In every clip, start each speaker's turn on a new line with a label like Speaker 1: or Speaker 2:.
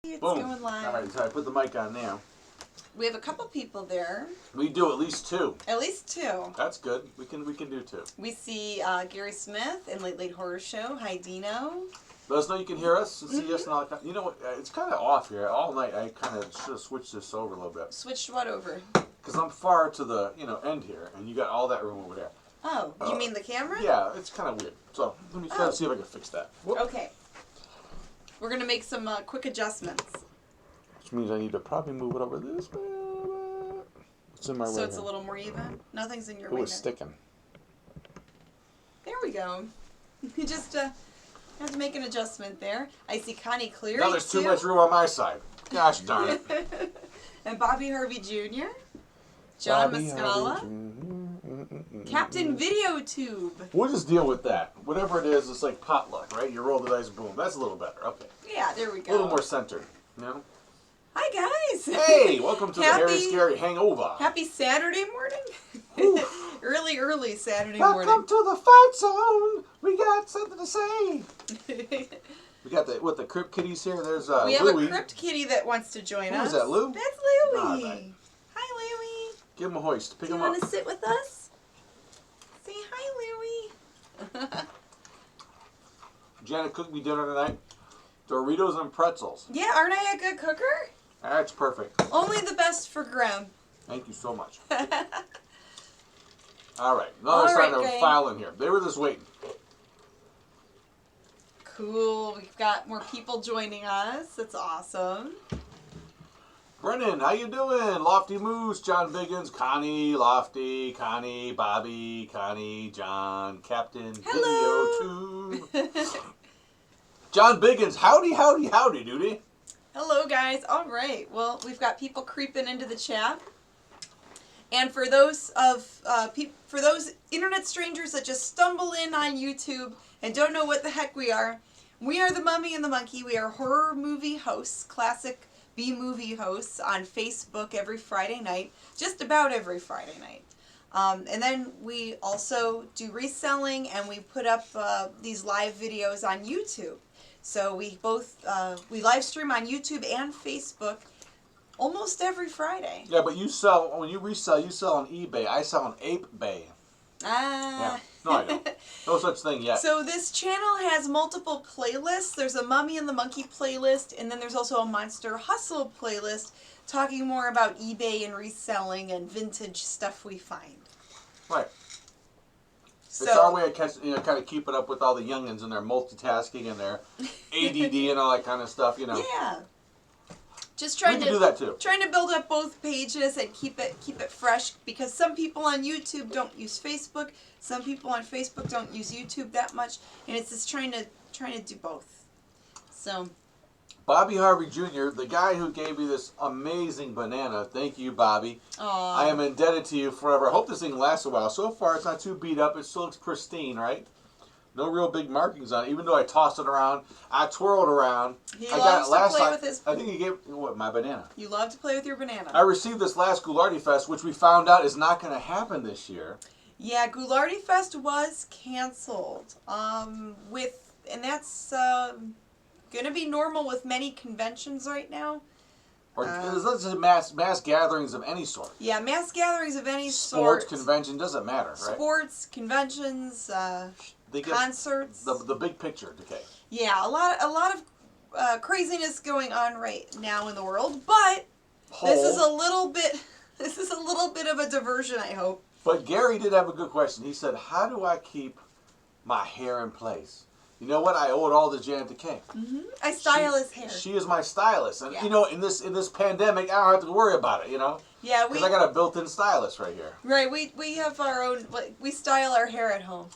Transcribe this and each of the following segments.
Speaker 1: It's
Speaker 2: Boom.
Speaker 1: going live.
Speaker 2: All right, so I put the mic on now.
Speaker 1: We have a couple people there.
Speaker 2: We do at least two.
Speaker 1: At least two.
Speaker 2: That's good. We can do two.
Speaker 1: We see Gary Smith in Late Late Horror Show. Hi, Dino.
Speaker 2: Let us know you can hear us and see us and all that. You know what? It's kind of off here. All night I kind of should have switched this over a little bit.
Speaker 1: Switched what over?
Speaker 2: Because I'm far to the end here, and you got all that room over there.
Speaker 1: Oh, you mean the camera?
Speaker 2: Yeah, it's kind of weird. So let me try to see if I can fix that. Whoop.
Speaker 1: Okay. We're going to make some quick adjustments.
Speaker 2: Which means I need to probably move it over this way. It's in my
Speaker 1: So
Speaker 2: right
Speaker 1: it's
Speaker 2: hand.
Speaker 1: a little more even? Nothing's in your
Speaker 2: It
Speaker 1: way.
Speaker 2: was sticking.
Speaker 1: There we go. You just have to make an adjustment there. I see Connie Cleary.
Speaker 2: Now there's too much room on my side. Gosh darn it.
Speaker 1: And Bobby Harvey Jr. John
Speaker 2: Bobby
Speaker 1: Muscala.
Speaker 2: Harvey Jr.
Speaker 1: Captain Videotube.
Speaker 2: We'll just deal with that. Whatever it is, it's like potluck, right? You roll the dice, boom. That's a little better. Okay.
Speaker 1: Yeah, there we
Speaker 2: A
Speaker 1: go.
Speaker 2: little more centered. You know?
Speaker 1: Hi, guys.
Speaker 2: Hey, welcome to the Hairy Scary Hangover.
Speaker 1: Happy Saturday morning. early Saturday
Speaker 2: Welcome
Speaker 1: morning.
Speaker 2: to the fight zone. We got something to say. We got the crypt kitties here. There's
Speaker 1: We have
Speaker 2: Louie.
Speaker 1: a crypt kitty that wants to join us.
Speaker 2: Who is that, Lou?
Speaker 1: That's Louie.
Speaker 2: All right.
Speaker 1: Hi, Louie.
Speaker 2: Give him a hoist. Pick
Speaker 1: Do you
Speaker 2: him up.
Speaker 1: want to sit with us? Say hi, Louie.
Speaker 2: Janet cooked me dinner tonight. Doritos and pretzels.
Speaker 1: Yeah, aren't I a good cooker?
Speaker 2: That's perfect.
Speaker 1: Only the best for Grimm.
Speaker 2: Thank you so much. All right. Now
Speaker 1: All
Speaker 2: they're starting
Speaker 1: right,
Speaker 2: to
Speaker 1: gang.
Speaker 2: file in here. They were just waiting.
Speaker 1: Cool. We've got more people joining us. That's awesome.
Speaker 2: Brennan, how you doing? Lofty Moose, John Biggins, Connie, Lofty, Connie, Bobby, Connie, John, Captain,
Speaker 1: Hello.
Speaker 2: Video Tube. John Biggins, howdy, duty.
Speaker 1: Hello, guys. All right. Well, we've got people creeping into the chat. And for those for those internet strangers that just stumble in on YouTube and don't know what the heck we are the Mummy and the Monkey. We are horror movie hosts, classic B-movie hosts on Facebook every Friday night, just about every Friday night. And then we also do reselling, and we put up these live videos on YouTube. So we both we live stream on YouTube and Facebook almost every Friday.
Speaker 2: Yeah, but when you resell, you sell on eBay. I sell on ApeBay.
Speaker 1: Ah.
Speaker 2: Yeah. No, I don't. No such thing yet.
Speaker 1: So this channel has multiple playlists. There's a Mummy and the Monkey playlist, and then there's also a Monster Hustle playlist talking more about eBay and reselling and vintage stuff we find.
Speaker 2: Right.
Speaker 1: So,
Speaker 2: It's our way of kind of keeping up with all the youngins and their multitasking and their ADD and all that kind of stuff,
Speaker 1: yeah. Just
Speaker 2: We
Speaker 1: trying
Speaker 2: can do that too.
Speaker 1: Trying to build up both pages and keep it fresh, because some people on YouTube don't use Facebook, some people on Facebook don't use YouTube that much, and it's just trying to do both. So
Speaker 2: Bobby Harvey Jr., the guy who gave me this amazing banana. Thank you, Bobby.
Speaker 1: Aww.
Speaker 2: I am indebted to you forever. I hope this thing lasts a while. So far, it's not too beat up. It still looks pristine, right? No real big markings on it, even though I tossed it around. I twirled around.
Speaker 1: He
Speaker 2: I
Speaker 1: loves
Speaker 2: got it last
Speaker 1: to play
Speaker 2: time.
Speaker 1: with his.
Speaker 2: I think he gave my banana.
Speaker 1: You love to play with your banana.
Speaker 2: I received this last Goulardi Fest, which we found out is not going to happen this year.
Speaker 1: Yeah, Goulardi Fest was canceled. And that's gonna be normal with many conventions right now.
Speaker 2: Or let's say mass gatherings of any sort.
Speaker 1: Yeah, mass gatherings of any
Speaker 2: Sports,
Speaker 1: sort.
Speaker 2: convention, doesn't matter, right?
Speaker 1: Sports, conventions,
Speaker 2: They get
Speaker 1: concerts.
Speaker 2: the big picture, Decay.
Speaker 1: Yeah, a lot of craziness going on right now in the world, but this is a little bit of a diversion, I hope.
Speaker 2: But Gary did have a good question. He said, "How do I keep my hair in place?" You know what? I owe it all to Janet Decay.
Speaker 1: Mm-hmm. I style his hair.
Speaker 2: She is my stylist, and
Speaker 1: Yeah.
Speaker 2: in this pandemic, I don't have to worry about it.
Speaker 1: Yeah,
Speaker 2: because I got a built-in stylist right here.
Speaker 1: Right, we have our own. We style our hair at home.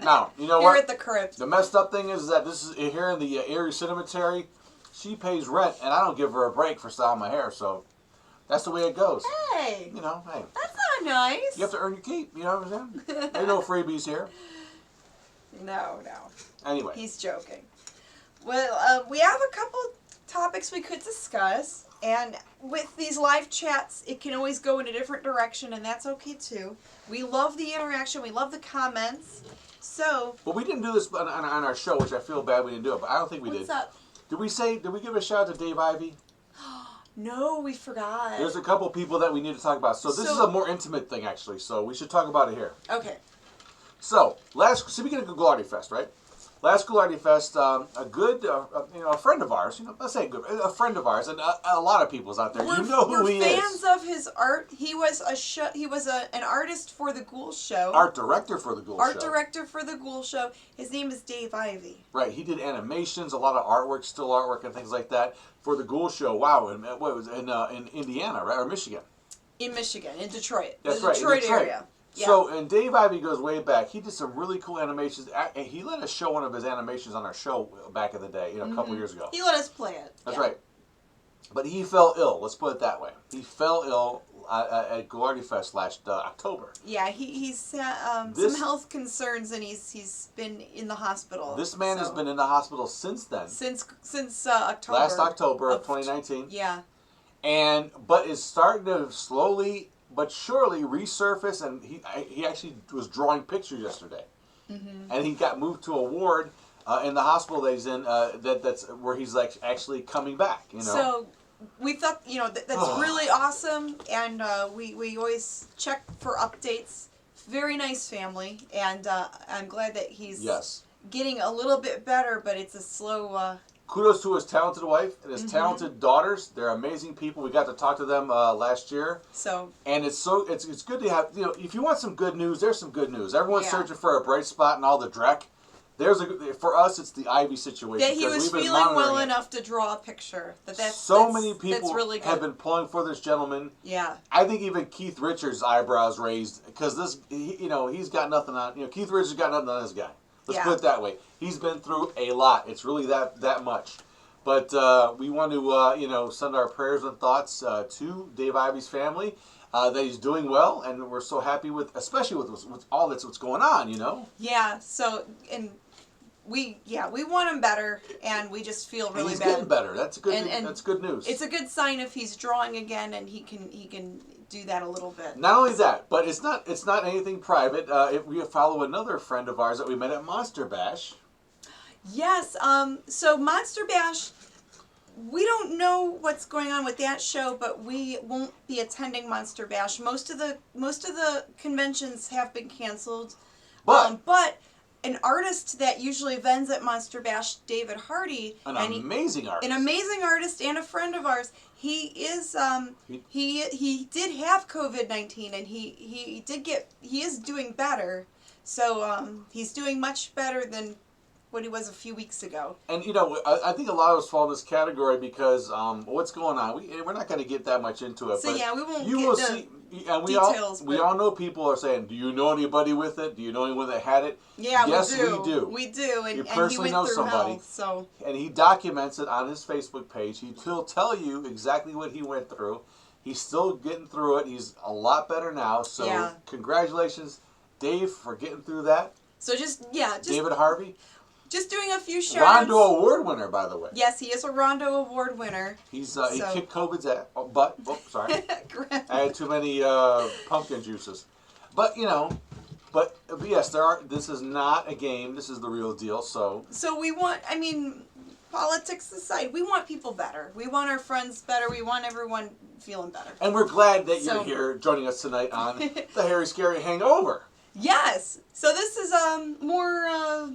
Speaker 2: Now, you know
Speaker 1: Here
Speaker 2: what?
Speaker 1: at the crypt.
Speaker 2: The messed up thing is that this is here in the Erie Cemetery. She pays rent, and I don't give her a break for styling my hair. So that's the way it goes.
Speaker 1: Hey,
Speaker 2: Hey,
Speaker 1: that's not nice.
Speaker 2: you have to earn your keep. You know what I'm saying? Ain't no freebies here.
Speaker 1: No.
Speaker 2: Anyway,
Speaker 1: He's joking. Well, we have a couple topics we could discuss, and with these live chats, it can always go in a different direction, and that's okay too. We love the interaction. We love the comments. So,
Speaker 2: but we didn't do this on our show, which I feel bad we didn't do it. But I don't think we
Speaker 1: what's
Speaker 2: did.
Speaker 1: up?
Speaker 2: Did we give a shout out to Dave Ivey?
Speaker 1: No, we forgot.
Speaker 2: There's a couple people that we need to talk about. So this is a more intimate thing, actually. So we should talk about it here.
Speaker 1: Okay.
Speaker 2: So speaking of Goulardi Fest, right? Last Goulardi Fest, a good, a friend of ours. Let's say a friend of ours, and a lot of people's out there. You know who he is.
Speaker 1: We're fans of his art. He was an artist for the Ghoul Show.
Speaker 2: Art director for the Ghoul Show.
Speaker 1: Art director for the Ghoul Show. His name is Dave Ivey.
Speaker 2: Right. He did animations, a lot of artwork, still artwork, and things like that for the Ghoul Show. Wow. And what was in Indiana, right, or Michigan?
Speaker 1: In Michigan, in Detroit.
Speaker 2: That's
Speaker 1: the
Speaker 2: right.
Speaker 1: Detroit area. Yeah.
Speaker 2: So, and Dave Ivey goes way back. He did some really cool animations. He let us show one of his animations on our show back in the day, a couple years ago.
Speaker 1: He let us play it.
Speaker 2: That's right. But he fell ill. Let's put it that way. He fell ill at Goulardi Fest last October.
Speaker 1: Yeah, he's had some health concerns, and he's been in the hospital.
Speaker 2: This man has been in the hospital since then.
Speaker 1: Since October.
Speaker 2: Last October of 2019.
Speaker 1: Yeah.
Speaker 2: But is starting to slowly but surely resurface, and he actually was drawing pictures yesterday, and he got moved to a ward in the hospital that he's in. That's where he's like actually coming back.
Speaker 1: So we thought that's really awesome, and we always check for updates. Very nice family, and I'm glad that he's getting a little bit better, but it's a slow.
Speaker 2: Kudos to his talented wife and his talented daughters. They're amazing people. We got to talk to them last year. And it's good to have, if you want some good news, there's some good news. Everyone's searching for a bright spot and all the dreck. For us, it's the Ivy situation.
Speaker 1: That he was feeling well enough to draw a picture.
Speaker 2: Many people
Speaker 1: really good.
Speaker 2: have been pulling for this gentleman.
Speaker 1: Yeah.
Speaker 2: I think even Keith Richards' eyebrows raised because he's got nothing on. Keith Richards got nothing on this guy. Let's put it that way. He's been through a lot. It's really that much. But we want to send our prayers and thoughts to Dave Ivey's family. That he's doing well, and we're so happy especially with all what's going on.
Speaker 1: Yeah. So we want him better, and we just feel really
Speaker 2: he's
Speaker 1: bad.
Speaker 2: Getting better. That's good. That's good news.
Speaker 1: It's a good sign if he's drawing again, and he can do that a little bit.
Speaker 2: Not only that, but it's not anything private. If we follow another friend of ours that we met at Monster Bash.
Speaker 1: Yes. So Monster Bash. We don't know what's going on with that show, but we won't be attending Monster Bash. Most of the conventions have been canceled. But an artist that usually vends at Monster Bash, David Hardy,
Speaker 2: an amazing
Speaker 1: artist and a friend of ours. He is he did have COVID-19, and he is doing better. So he's doing much better than what he was a few weeks ago. And
Speaker 2: I think a lot of us fall in this category because what's going on? We're not going to get that much into it.
Speaker 1: So
Speaker 2: but
Speaker 1: yeah, we won't.
Speaker 2: You
Speaker 1: get
Speaker 2: will
Speaker 1: the
Speaker 2: see. And
Speaker 1: details.
Speaker 2: We all know people are saying, "Do you know anybody with it? Do you know anyone that had it?"
Speaker 1: Yeah,
Speaker 2: yes,
Speaker 1: we do.
Speaker 2: We do.
Speaker 1: We do. And,
Speaker 2: you personally
Speaker 1: he went
Speaker 2: know
Speaker 1: through
Speaker 2: somebody.
Speaker 1: Hell, so.
Speaker 2: And he documents it on his Facebook page. He'll tell you exactly what he went through. He's still getting through it. He's a lot better now. So congratulations, Dave, for getting through that.
Speaker 1: So just
Speaker 2: David Harvey.
Speaker 1: Just doing a few shout-outs.
Speaker 2: Rondo Award winner, by the way.
Speaker 1: Yes, he is a Rondo Award winner.
Speaker 2: He kicked COVID's butt. Oh, sorry. I had too many pumpkin juices. But yes, this is not a game. This is the real deal. So
Speaker 1: we want, politics aside, we want people better. We want our friends better. We want everyone feeling better.
Speaker 2: And we're glad that you're here joining us tonight on the Hairy Scary Hangover.
Speaker 1: Yes. So this is more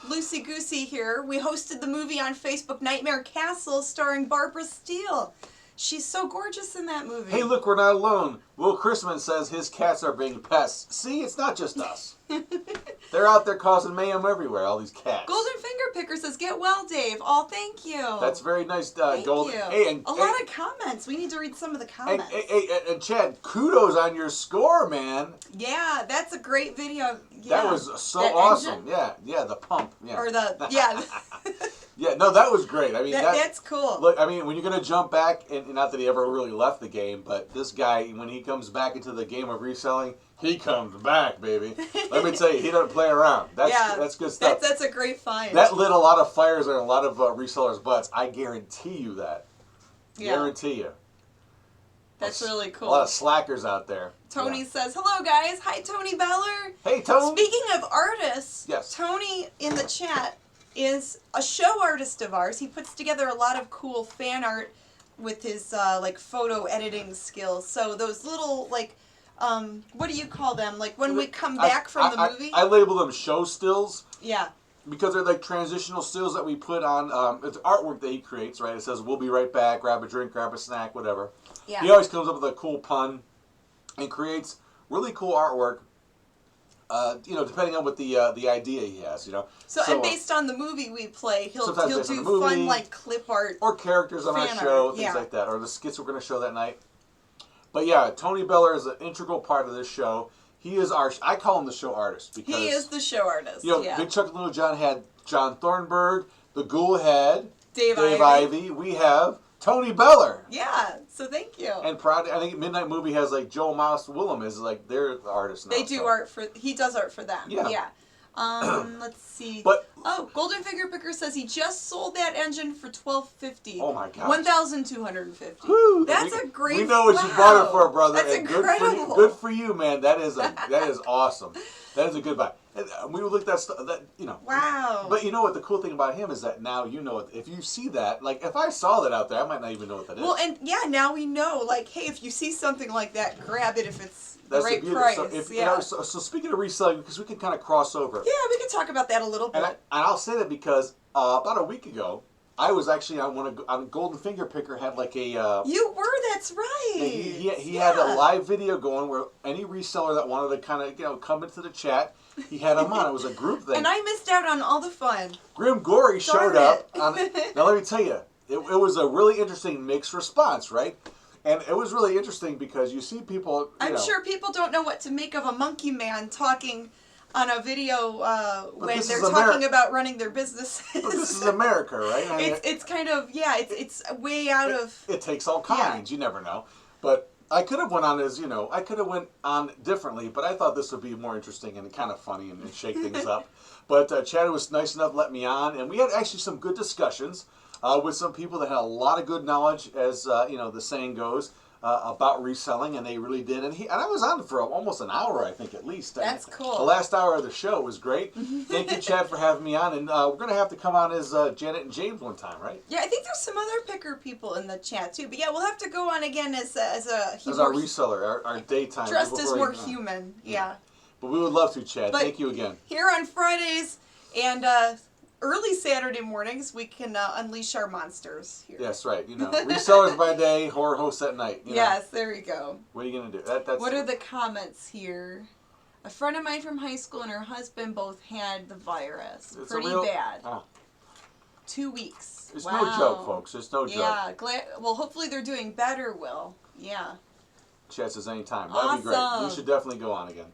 Speaker 1: loosey-goosey here. We hosted the movie on Facebook, Nightmare Castle, starring Barbara Steele. She's so gorgeous in that movie.
Speaker 2: Hey, look, we're not alone. Will Chrisman says his cats are being pests. See, it's not just us. They're out there causing mayhem everywhere, all these cats.
Speaker 1: Golden Finger Picker says, get well, Dave. Oh, thank you.
Speaker 2: That's very nice,
Speaker 1: Thank
Speaker 2: Golden.
Speaker 1: you.
Speaker 2: Hey,
Speaker 1: a lot of comments. We need to read some of the comments.
Speaker 2: And Chad, kudos on your score, man.
Speaker 1: Yeah, that's a great video. Yeah.
Speaker 2: That was so awesome. Engine? Yeah, the pump. Yeah.
Speaker 1: Or the,
Speaker 2: Yeah, no, that was great.
Speaker 1: That's cool.
Speaker 2: Look, when you're going to jump back, and not that he ever really left the game, but this guy, when he comes back into the game of reselling, he comes back, baby. Let me tell you, he doesn't play around. That's good stuff.
Speaker 1: That's a great find.
Speaker 2: That lit a lot of fires in a lot of resellers' butts. I guarantee you that.
Speaker 1: Yeah.
Speaker 2: Guarantee you.
Speaker 1: That's really cool.
Speaker 2: A lot of slackers out there.
Speaker 1: Tony says, hello, guys. Hi, Tony Beller.
Speaker 2: Hey, Tony.
Speaker 1: Speaking of artists,
Speaker 2: yes.
Speaker 1: Tony in the chat is a show artist of ours. He puts together a lot of cool fan art with his like photo editing skills. So those little like what do you call them? Like when we come back from the movie?
Speaker 2: I label them show stills.
Speaker 1: Yeah.
Speaker 2: Because they're like transitional stills that we put on. It's artwork that he creates, right? It says, "We'll be right back, grab a drink, grab a snack, whatever."
Speaker 1: Yeah.
Speaker 2: He always comes up with a cool pun and creates really cool artwork, depending on what the idea he has,
Speaker 1: So and based on the movie we play, he'll do fun like clip art.
Speaker 2: Or characters on our show, things like that. Or the skits we're going to show that night. But yeah, Tony Beller is an integral part of this show. He is I call him the show artist because
Speaker 1: he is the show artist.
Speaker 2: Big Chuck and Little John had John Thornburg, the Ghoul had Dave Ivey. We have Tony Beller.
Speaker 1: Yeah, so thank you.
Speaker 2: And I think Midnight Movie has like Joe Mouse Willem is like their artist now.
Speaker 1: They do art for. He does art for them. Yeah. Let's see. Golden Finger Picker says he just sold that engine for $1,250.
Speaker 2: Oh my God.
Speaker 1: $1,250. That's a great.
Speaker 2: We know what you bought it for, brother.
Speaker 1: That's
Speaker 2: and
Speaker 1: incredible.
Speaker 2: Good for you, man. That is awesome. That is a good buy. And we would look at that.
Speaker 1: Wow.
Speaker 2: But you know what? The cool thing about him is that now you know it. If you see that, like if I saw that out there, I might not even know what that is.
Speaker 1: Well, and now we know. Like, hey, if you see something like that, grab it if it's the right price.
Speaker 2: So speaking of reselling, because we can kind of cross over.
Speaker 1: Yeah, we can talk about that a little bit.
Speaker 2: And I'll say that because about a week ago, I was actually on Golden Finger Picker had like a.
Speaker 1: You were. That's right.
Speaker 2: He had a live video going where any reseller that wanted to kind of come into the chat, he had them on. It was a group thing.
Speaker 1: And I missed out on all the fun.
Speaker 2: Grimm Gorri showed up. Now let me tell you, it was a really interesting mixed response, right? And it was really interesting because you see people.
Speaker 1: I'm sure people don't know what to make of a monkey man talking on a video when they're talking about running their businesses.
Speaker 2: But this is America, right?
Speaker 1: It's kind of it's way out of.
Speaker 2: It takes all kinds. You never know, but I could have went on I could have went on differently, but I thought this would be more interesting and kind of funny and shake things up. But Chad was nice enough to let me on, and we had actually some good discussions with some people that had a lot of good knowledge, as the saying goes, about reselling, and they really did. And I was on for almost an hour, I think, at least.
Speaker 1: That's cool.
Speaker 2: The last hour of the show was great. Thank you, Chad, for having me on. And we're going to have to come on as Janet and James one time, right?
Speaker 1: Yeah, I think there's some other picker people in the chat, too. But yeah, we'll have to go on again as
Speaker 2: our reseller, our daytime.
Speaker 1: Dressed as more human, yeah.
Speaker 2: But we would love to, Chad. Thank you again.
Speaker 1: Here on Fridays and early Saturday mornings, we can unleash our monsters here.
Speaker 2: Yes, right. Resellers by day, horror hosts at night.
Speaker 1: Yes, there we go.
Speaker 2: What are you going to do?
Speaker 1: What are the comments here? A friend of mine from high school and her husband both had the virus.
Speaker 2: It's
Speaker 1: pretty bad. 2 weeks.
Speaker 2: It's no joke, folks. It's no joke.
Speaker 1: Yeah. Well, hopefully they're doing better, Will. Yeah.
Speaker 2: Chat says anytime.
Speaker 1: Awesome.
Speaker 2: That'd be great. We should definitely go on again.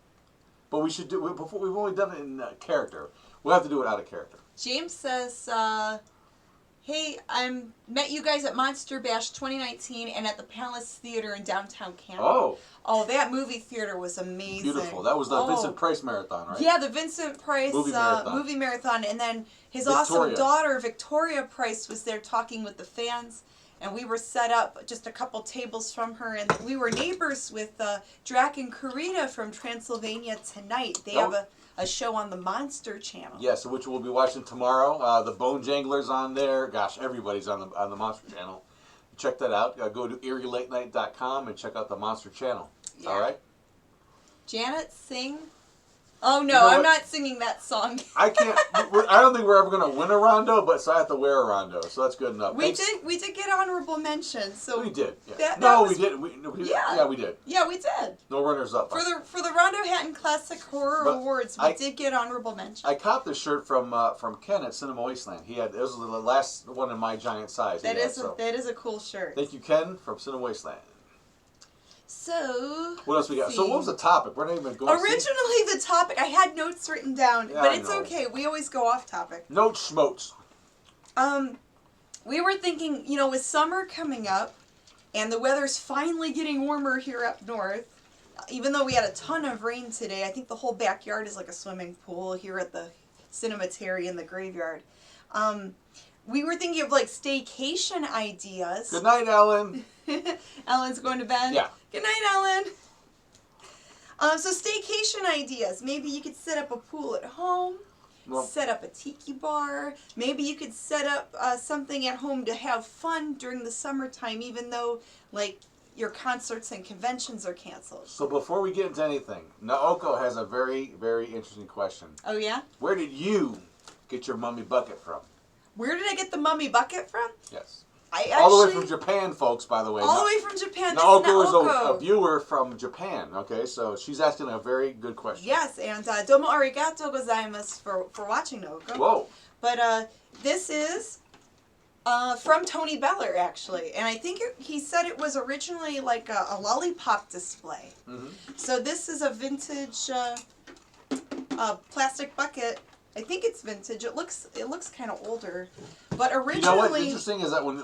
Speaker 2: But we should do it before. We've only done it in character. We'll have to do it out of character.
Speaker 1: James says, hey, I met you guys at Monster Bash 2019 and at the Palace Theater in downtown Canada. Oh, that movie theater was amazing.
Speaker 2: Beautiful. That was the Vincent Price Marathon, right?
Speaker 1: Yeah, the Vincent Price movie marathon. And then his awesome daughter, Victoria Price, was there talking with the fans. And we were set up just a couple tables from her. And we were neighbors with Drac and Karita from Transylvania Tonight. They have a show on the Monster Channel.
Speaker 2: Yes, which we'll be watching tomorrow. The Bone Janglers on there. Gosh, everybody's on the Monster Channel. Check that out. Go to EerieLateNight.com and check out the Monster Channel. Yeah. All right?
Speaker 1: Janet, sing. Oh, no, I'm not singing that song.
Speaker 2: I can't. I don't think we're ever going to win a rondo, but so I have to wear a rondo, so that's good enough.
Speaker 1: We did get honorable mention. So
Speaker 2: we did. Yeah.
Speaker 1: We
Speaker 2: didn't. Yeah, we did.
Speaker 1: Yeah, we did.
Speaker 2: No runners up.
Speaker 1: For the Rondo Hatton Classic Horror Awards, we did get honorable mention.
Speaker 2: I copped this shirt from Ken at Cinema Wasteland. This was the last one in my giant size.
Speaker 1: That is a cool shirt.
Speaker 2: Thank you, Ken, from Cinema Wasteland.
Speaker 1: So,
Speaker 2: what else we got? So what was the topic? We're not even going.
Speaker 1: Originally, the topic, I had notes written down, but it's okay. We always go off topic.
Speaker 2: Notes, schmotes.
Speaker 1: We were thinking, with summer coming up, and the weather's finally getting warmer here up north. Even though we had a ton of rain today, I think the whole backyard is like a swimming pool here at the cemetery in the graveyard. We were thinking of staycation ideas.
Speaker 2: Good night, Ellen.
Speaker 1: Ellen's going to bed?
Speaker 2: Yeah.
Speaker 1: Good night, Ellen. So staycation ideas. Maybe you could set up a pool at home. set up a tiki bar. Maybe you could set up something at home to have fun during the summertime, even though, like, your concerts and conventions are canceled.
Speaker 2: So before we get into anything, Naoko has a very, very interesting question.
Speaker 1: Oh, yeah?
Speaker 2: Where did you get your mummy bucket from?
Speaker 1: Where did I get the mummy bucket from?
Speaker 2: Yes.
Speaker 1: All
Speaker 2: the way from Japan, folks, by the way.
Speaker 1: All the way from Japan.
Speaker 2: Naoko is a viewer from Japan, okay? So she's asking a very good question.
Speaker 1: Yes, and domo arigato gozaimasu for watching, Naoko.
Speaker 2: Whoa.
Speaker 1: But this is from Tony Beller, actually. And I think he said it was originally like a lollipop display. Mm-hmm. So this is a vintage plastic bucket. I think it's vintage. It looks kind of older, but originally.
Speaker 2: You know what's interesting is that when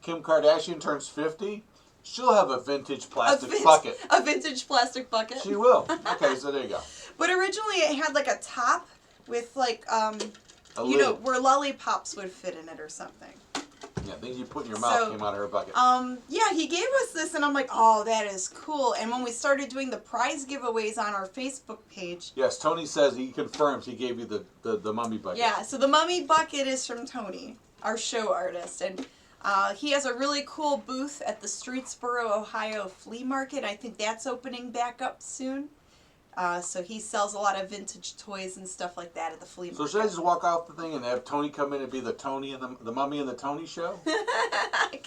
Speaker 2: Kim Kardashian turns 50, she'll have a vintage plastic bucket.
Speaker 1: A vintage plastic bucket.
Speaker 2: She will. Okay, so there you go.
Speaker 1: But originally it had like a top with like
Speaker 2: lid.
Speaker 1: where lollipops would fit in it or something.
Speaker 2: Yeah, things you put in your mouth came out of her bucket.
Speaker 1: Yeah, he gave us this, and I'm like, oh, that is cool. And when we started doing the prize giveaways on our Facebook page.
Speaker 2: Yes, Tony says he confirms he gave you the mummy bucket.
Speaker 1: Yeah, so the mummy bucket is from Tony, our show artist. And he has a really cool booth at the Streetsboro, Ohio flea market. I think that's opening back up soon. So he sells a lot of vintage toys and stuff like that at the flea market.
Speaker 2: So should I just walk off the thing and have Tony come in and be the Tony and the Mummy and the Tony show?
Speaker 1: I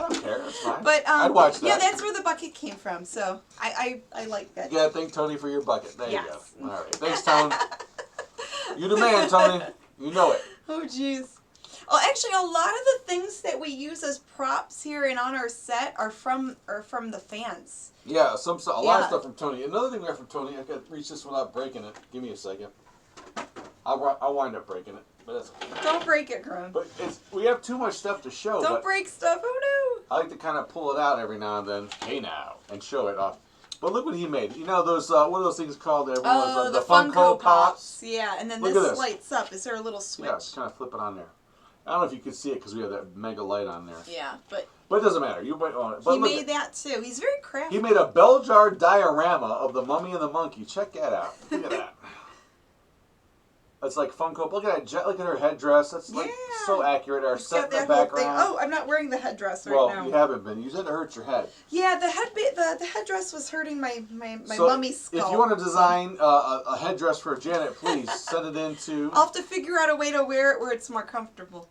Speaker 2: don't care. That's fine.
Speaker 1: But
Speaker 2: I'd watch that.
Speaker 1: Yeah, that's where the bucket came from. So I like that.
Speaker 2: You gotta thank Tony for your bucket. There you
Speaker 1: Yes.
Speaker 2: go. All right. Thanks, Tony. You the man, Tony. You know it.
Speaker 1: Oh, jeez. Oh, actually, a lot of the things that we use as props here and on our set are from the fans.
Speaker 2: Yeah, a lot of stuff from Tony. Another thing we have from Tony, I got to reach this without breaking it. Give me a second. I'll wind up breaking it, but that's okay.
Speaker 1: Don't break it, Grum.
Speaker 2: But we have too much stuff to show.
Speaker 1: Don't break stuff. Oh
Speaker 2: no. I like to kind of pull it out every now and then. Hey now, and show it off. But look what he made. You know those what are those things called? The Funko Pops.
Speaker 1: Yeah, and then this lights up. Is there a little switch?
Speaker 2: Yeah, just kind of flip it on there. I don't know if you can see it because we have that mega light on there.
Speaker 1: Yeah, but
Speaker 2: it doesn't matter. You might own it. But
Speaker 1: he made that too. He's very crafty.
Speaker 2: He made a bell jar diorama of the Mummy and the Monkey. Check that out. Look at that. That's like Funko. Look at that. Look at her headdress. That's like so accurate. Our set in the background.
Speaker 1: Oh, I'm not wearing the headdress now.
Speaker 2: Well, you haven't been. You said it hurts your head.
Speaker 1: Yeah, the headdress was hurting my mummy skull.
Speaker 2: If you want to design a headdress for Janet, please send it in to.
Speaker 1: I'll have to figure out a way to wear it where it's more comfortable.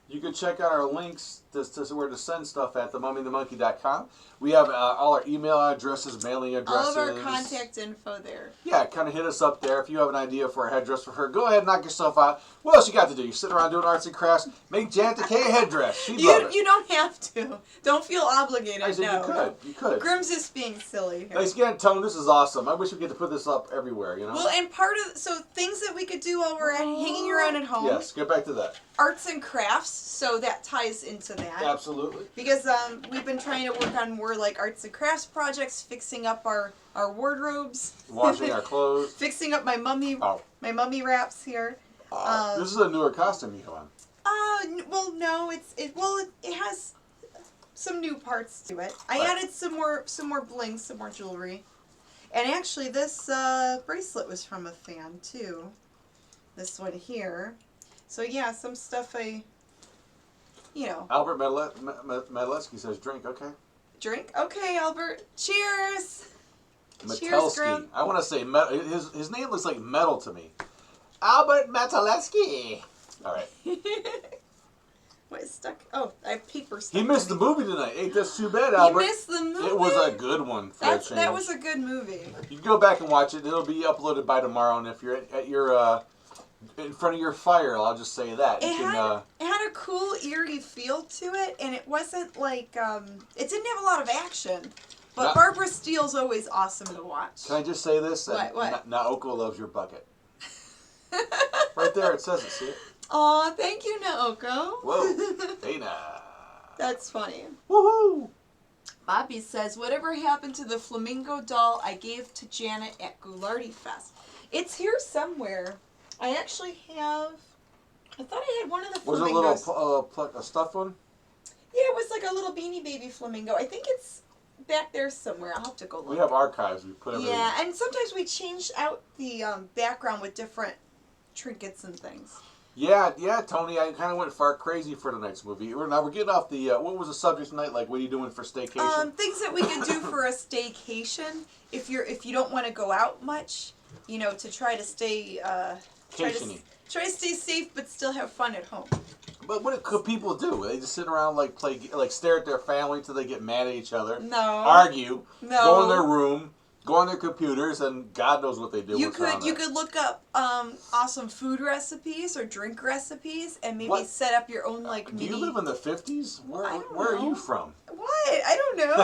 Speaker 2: You can check out our links to where to send stuff at themummyandthemonkey.com. We have all our email addresses, mailing addresses.
Speaker 1: All of our contact info there.
Speaker 2: Yeah, kind of hit us up there. If you have an idea for a headdress for her, go ahead and knock yourself out. What else you got to do? You're sitting around doing arts and crafts. Make Janet Decay a headdress. She'd love it.
Speaker 1: You don't have to. Don't feel obligated.
Speaker 2: I said you could.
Speaker 1: Grimm's just being silly here.
Speaker 2: Thanks again, Tone. This is awesome. I wish we could put this up everywhere, you know?
Speaker 1: Well, and things that we could do while we're hanging around at home.
Speaker 2: Yes, get back to that.
Speaker 1: Arts and crafts, so that ties into that.
Speaker 2: Absolutely.
Speaker 1: Because we've been trying to work on more like arts and crafts projects, fixing up our wardrobes,
Speaker 2: washing our clothes,
Speaker 1: fixing up my mummy wraps here.
Speaker 2: This is a newer costume you have on.
Speaker 1: Well, no, it has some new parts to it. I added some more bling, some more jewelry, and actually this bracelet was from a fan too. This one here. So yeah, some stuff
Speaker 2: Albert Medletsky says drink, okay?
Speaker 1: Drink? Okay, Albert. Cheers!
Speaker 2: Metelsky.
Speaker 1: Cheers,
Speaker 2: I want to say, his name looks like metal to me. Albert Metelsky. All right.
Speaker 1: What is stuck? Oh, I have paper stuck.
Speaker 2: He missed the movie tonight. Ain't that too bad, Albert?
Speaker 1: He missed the movie?
Speaker 2: It was a good one for a change.
Speaker 1: That was a good movie.
Speaker 2: You can go back and watch it. It'll be uploaded by tomorrow, and if you're at your... in front of your fire, I'll just say that.
Speaker 1: It had a cool, eerie feel to it, and it wasn't like, it didn't have a lot of action. But Barbara Steele's always awesome to watch.
Speaker 2: Can I just say this?
Speaker 1: What?
Speaker 2: Naoko loves your bucket. Right there, it says it, see it?
Speaker 1: Aw, thank you, Naoko.
Speaker 2: Whoa. Hey, now.
Speaker 1: That's funny.
Speaker 2: Woohoo!
Speaker 1: Bobby says, whatever happened to the flamingo doll I gave to Janet at Goularty Fest? It's here somewhere. I actually have... I thought I had one of the flamingos.
Speaker 2: Was it a little a stuffed one?
Speaker 1: Yeah, it was like a little Beanie Baby flamingo. I think it's back there somewhere. I'll have to go look.
Speaker 2: We have archives. We put everything.
Speaker 1: Yeah, and sometimes we change out the background with different trinkets and things.
Speaker 2: Yeah, Tony. I kind of went far crazy for tonight's movie. We're getting off the. What was the subject tonight? Like, what are you doing for staycation?
Speaker 1: Things that we could do for a staycation if you don't want to go out much, to try to stay try to stay safe but still have fun at home.
Speaker 2: But what could people do? They just sit around stare at their family until they get mad at each other.
Speaker 1: No.
Speaker 2: Argue.
Speaker 1: No.
Speaker 2: Go in their room. Go on their computers, and God knows what they do.
Speaker 1: You could look up awesome food recipes or drink recipes, and maybe set up your own
Speaker 2: Do you live in the 50s? Where are you from?
Speaker 1: What? I don't know.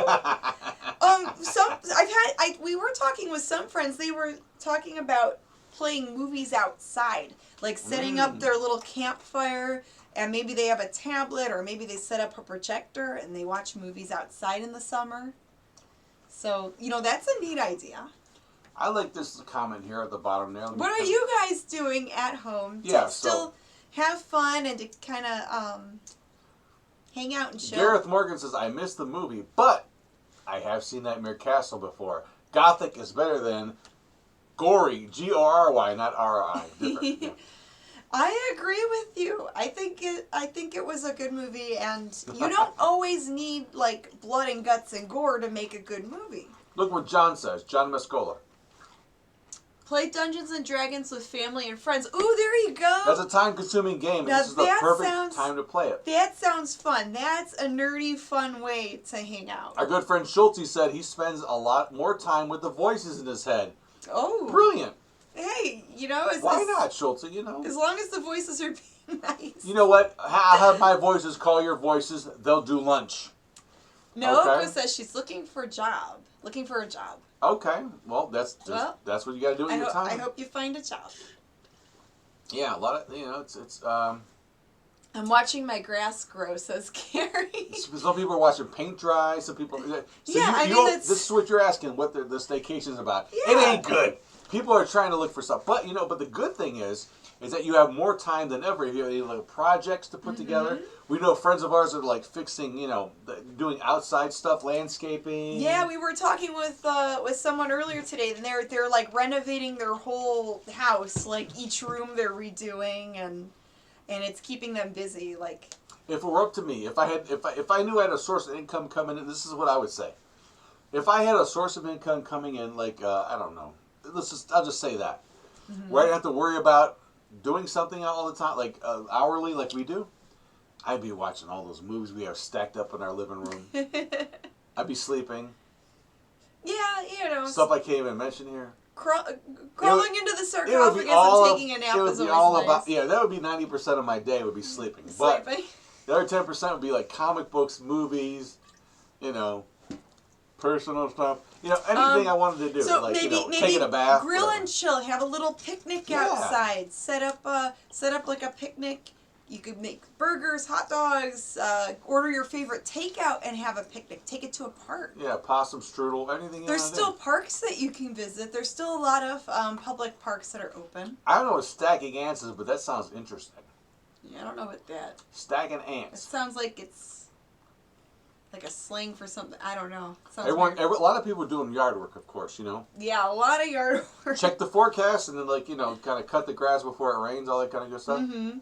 Speaker 1: We were talking with some friends. They were talking about playing movies outside, like setting up their little campfire, and maybe they have a tablet, or maybe they set up a projector and they watch movies outside in the summer. So, that's a neat idea.
Speaker 2: I like this comment here at the bottom there.
Speaker 1: What are you guys doing at home to still have fun and to kind of hang out and chill?
Speaker 2: Gareth Morgan says, I missed the movie, but I have seen Nightmare Castle before. Gothic is better than Gorri, G-O-R-Y, not R-I. Different. Yeah.
Speaker 1: I agree with you. I think it was a good movie, and you don't always need blood and guts and gore to make a good movie.
Speaker 2: Look what John says. John Mescola.
Speaker 1: Play Dungeons and Dragons with family and friends. Ooh, there you go.
Speaker 2: That's a time-consuming game. And this is the perfect time to play it.
Speaker 1: That sounds fun. That's a nerdy, fun way to hang out.
Speaker 2: Our good friend Schulte said he spends a lot more time with the voices in his head.
Speaker 1: Oh,
Speaker 2: brilliant.
Speaker 1: Hey,
Speaker 2: why not, Schulte?
Speaker 1: As long as the voices are being nice.
Speaker 2: You know what? I'll have my voices call your voices. They'll do lunch.
Speaker 1: Noah says she's looking for a job.
Speaker 2: Okay. Well, that's what you got to do with your time.
Speaker 1: I hope you find a job.
Speaker 2: Yeah, a lot of it's.
Speaker 1: I'm watching my grass grow, says Carrie.
Speaker 2: Some people are watching paint dry. Some people. So this is what you're asking. What the staycation's about? Yeah. It ain't good. People are trying to look for stuff, but but the good thing is that you have more time than ever. If you have any projects to put together, we know friends of ours are fixing, doing outside stuff, landscaping.
Speaker 1: Yeah, we were talking with someone earlier today, and they're renovating their whole house, each room they're redoing, and it's keeping them busy.
Speaker 2: If it were up to me, if I knew I had a source of income coming in, this is what I would say. If I had a source of income coming in, I don't know. I'll just say that. Where I didn't have to worry about doing something all the time, hourly, like we do, I'd be watching all those movies we have stacked up in our living room. I'd be sleeping.
Speaker 1: Yeah,
Speaker 2: Stuff I can't even mention here.
Speaker 1: Crawling into the sarcophagus and taking a nap is always nice.
Speaker 2: That would be 90% of my day would be sleeping. But the other 10% would be comic books, movies, personal stuff. Anything I wanted to do.
Speaker 1: So maybe
Speaker 2: taking a bath.
Speaker 1: Grill and chill. Have a little picnic outside. Set up a picnic. You could make burgers, hot dogs, order your favorite takeout and have a picnic. Take it to a park.
Speaker 2: Yeah, possum strudel, anything you
Speaker 1: There's still parks that you can visit. There's still a lot of public parks that are open.
Speaker 2: I don't know what stacking ants is, but that sounds interesting.
Speaker 1: Yeah, I don't know what that.
Speaker 2: Stacking ants.
Speaker 1: It sounds like it's a slang for something. I don't know.
Speaker 2: A lot of people are doing yard work, of course,
Speaker 1: Yeah, a lot of yard work.
Speaker 2: Check the forecast and then, kind of cut the grass before it rains, all that kind of good stuff. Mm-hmm.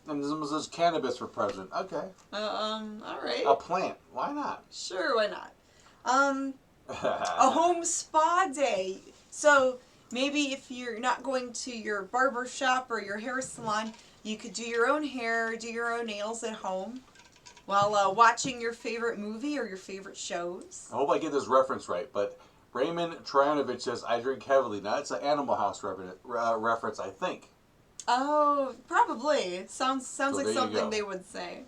Speaker 2: And there's cannabis for president. Okay.
Speaker 1: All right.
Speaker 2: A plant. Why not?
Speaker 1: Sure, why not? A home spa day. So maybe if you're not going to your barber shop or your hair salon, you could do your own hair, do your own nails at home while watching your favorite movie or your favorite shows.
Speaker 2: I hope I get this reference right, but Raymond Trajanovich says, I drink heavily. Now, it's an Animal House reference, I think.
Speaker 1: Oh, probably. Sounds like something they would say.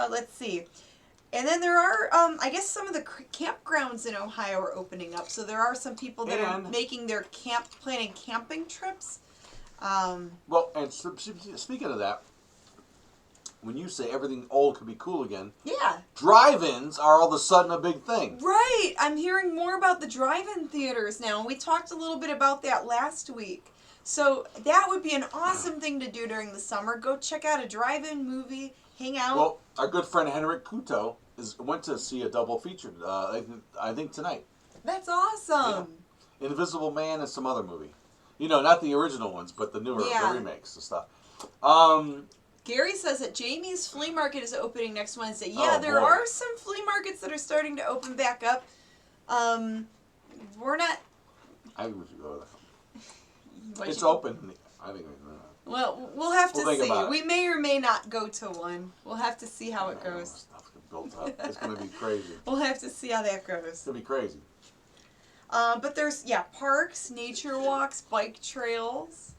Speaker 1: Let's see. And then there are, I guess some of the campgrounds in Ohio are opening up. So there are some people that are making their planning camping trips.
Speaker 2: Well, and speaking of that, when you say everything old could be cool again, drive-ins are all of a sudden a big thing.
Speaker 1: Right. I'm hearing more about the drive-in theaters now. And we talked a little bit about that last week. So that would be an awesome thing to do during the summer. Go check out a drive-in movie, hang out.
Speaker 2: Well, our good friend Henrik Kuto went to see a double feature. I think tonight.
Speaker 1: That's awesome.
Speaker 2: Yeah. Invisible Man and some other movie. You know, not the original ones, but the newer the remakes and stuff.
Speaker 1: Gary says that Jamie's flea market is opening next Wednesday. Yeah, there are some flea markets that are starting to open back up. We're not.
Speaker 2: I think we should go there. It's open. I think.
Speaker 1: Well, we'll have to see. We may or may not go to one. We'll have to see how it goes.
Speaker 2: Stuff built up. It's going to be crazy.
Speaker 1: We'll have to see how that goes.
Speaker 2: It's going to be crazy.
Speaker 1: But there's, parks, nature walks, bike trails.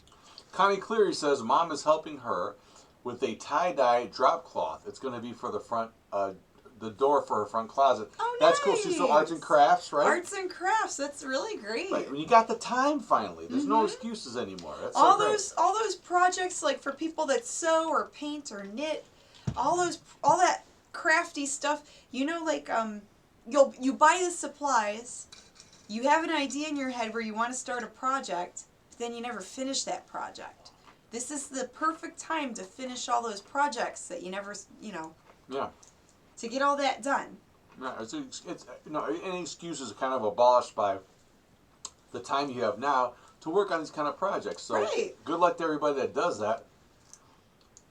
Speaker 2: Connie Cleary says Mom is helping her with a tie-dye drop cloth. It's going to be for the front, the door for her front closet. Oh, nice. That's cool. She's so arts and crafts, right?
Speaker 1: Arts and crafts. That's really great.
Speaker 2: Right. You got the time finally. There's no excuses anymore. That's
Speaker 1: all those projects, like for people that sew or paint or knit, all that crafty stuff. You know, like you buy the supplies. You have an idea in your head where you want to start a project, but then you never finish that project. This is the perfect time to finish all those projects that you never,
Speaker 2: Yeah.
Speaker 1: To get all that done.
Speaker 2: Yeah, it's any excuses are kind of abolished by the time you have now to work on these kind of projects. So good luck to everybody that does that.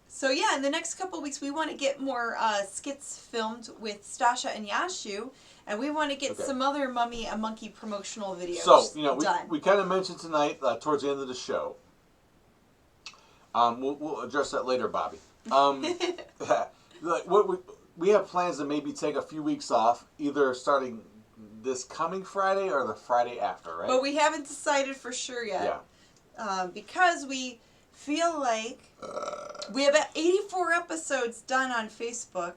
Speaker 1: So yeah, in the next couple of weeks, we want to get more skits filmed with Stasha and Yashu, and we want to get some other Mummy and Monkey promotional videos. So
Speaker 2: we kind of mentioned tonight towards the end of the show. We'll address that later, Bobby. We have plans to maybe take a few weeks off, either starting this coming Friday or the Friday after, right?
Speaker 1: But we haven't decided for sure yet. Yeah. Because we feel like we have 84 episodes done on Facebook,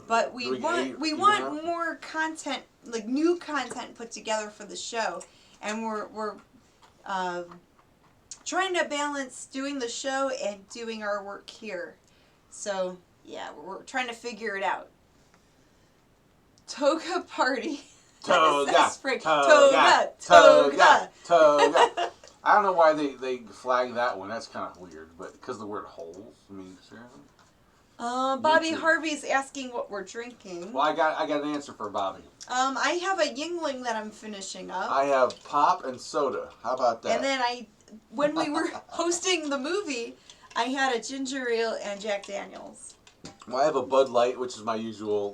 Speaker 1: but we want more content, like new content put together for the show, and we're trying to balance doing the show and doing our work here. So yeah, we're trying to figure it out. Toga party.
Speaker 2: Toga.
Speaker 1: Toga.
Speaker 2: I don't know why they flag that one. That's kind of weird, but because of the word holes. I mean, seriously.
Speaker 1: Bobby Harvey's asking what we're drinking.
Speaker 2: Well, I got an answer for Bobby.
Speaker 1: I have a Yingling that I'm finishing up.
Speaker 2: I have pop and soda. How about that?
Speaker 1: And then when we were hosting the movie, I had a ginger ale and Jack Daniels.
Speaker 2: Well, I have a Bud Light, which is my usual,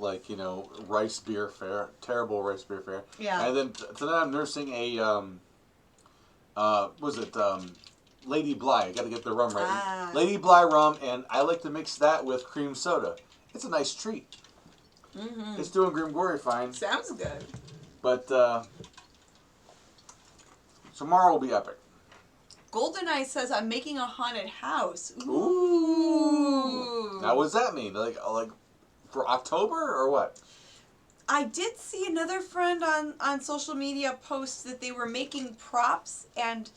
Speaker 2: rice beer fare. Terrible rice beer fare.
Speaker 1: Yeah.
Speaker 2: And then tonight I'm nursing a, Lady Bly. I got to get the rum right. Lady Bly rum, and I like to mix that with cream soda. It's a nice treat. Mm-hmm. It's doing Grimm Gorri fine.
Speaker 1: Sounds good.
Speaker 2: But tomorrow will be epic.
Speaker 1: GoldenEye says, I'm making a haunted house. Ooh.
Speaker 2: Now, what does that mean? Like for October or what?
Speaker 1: I did see another friend on social media post that they were making props, and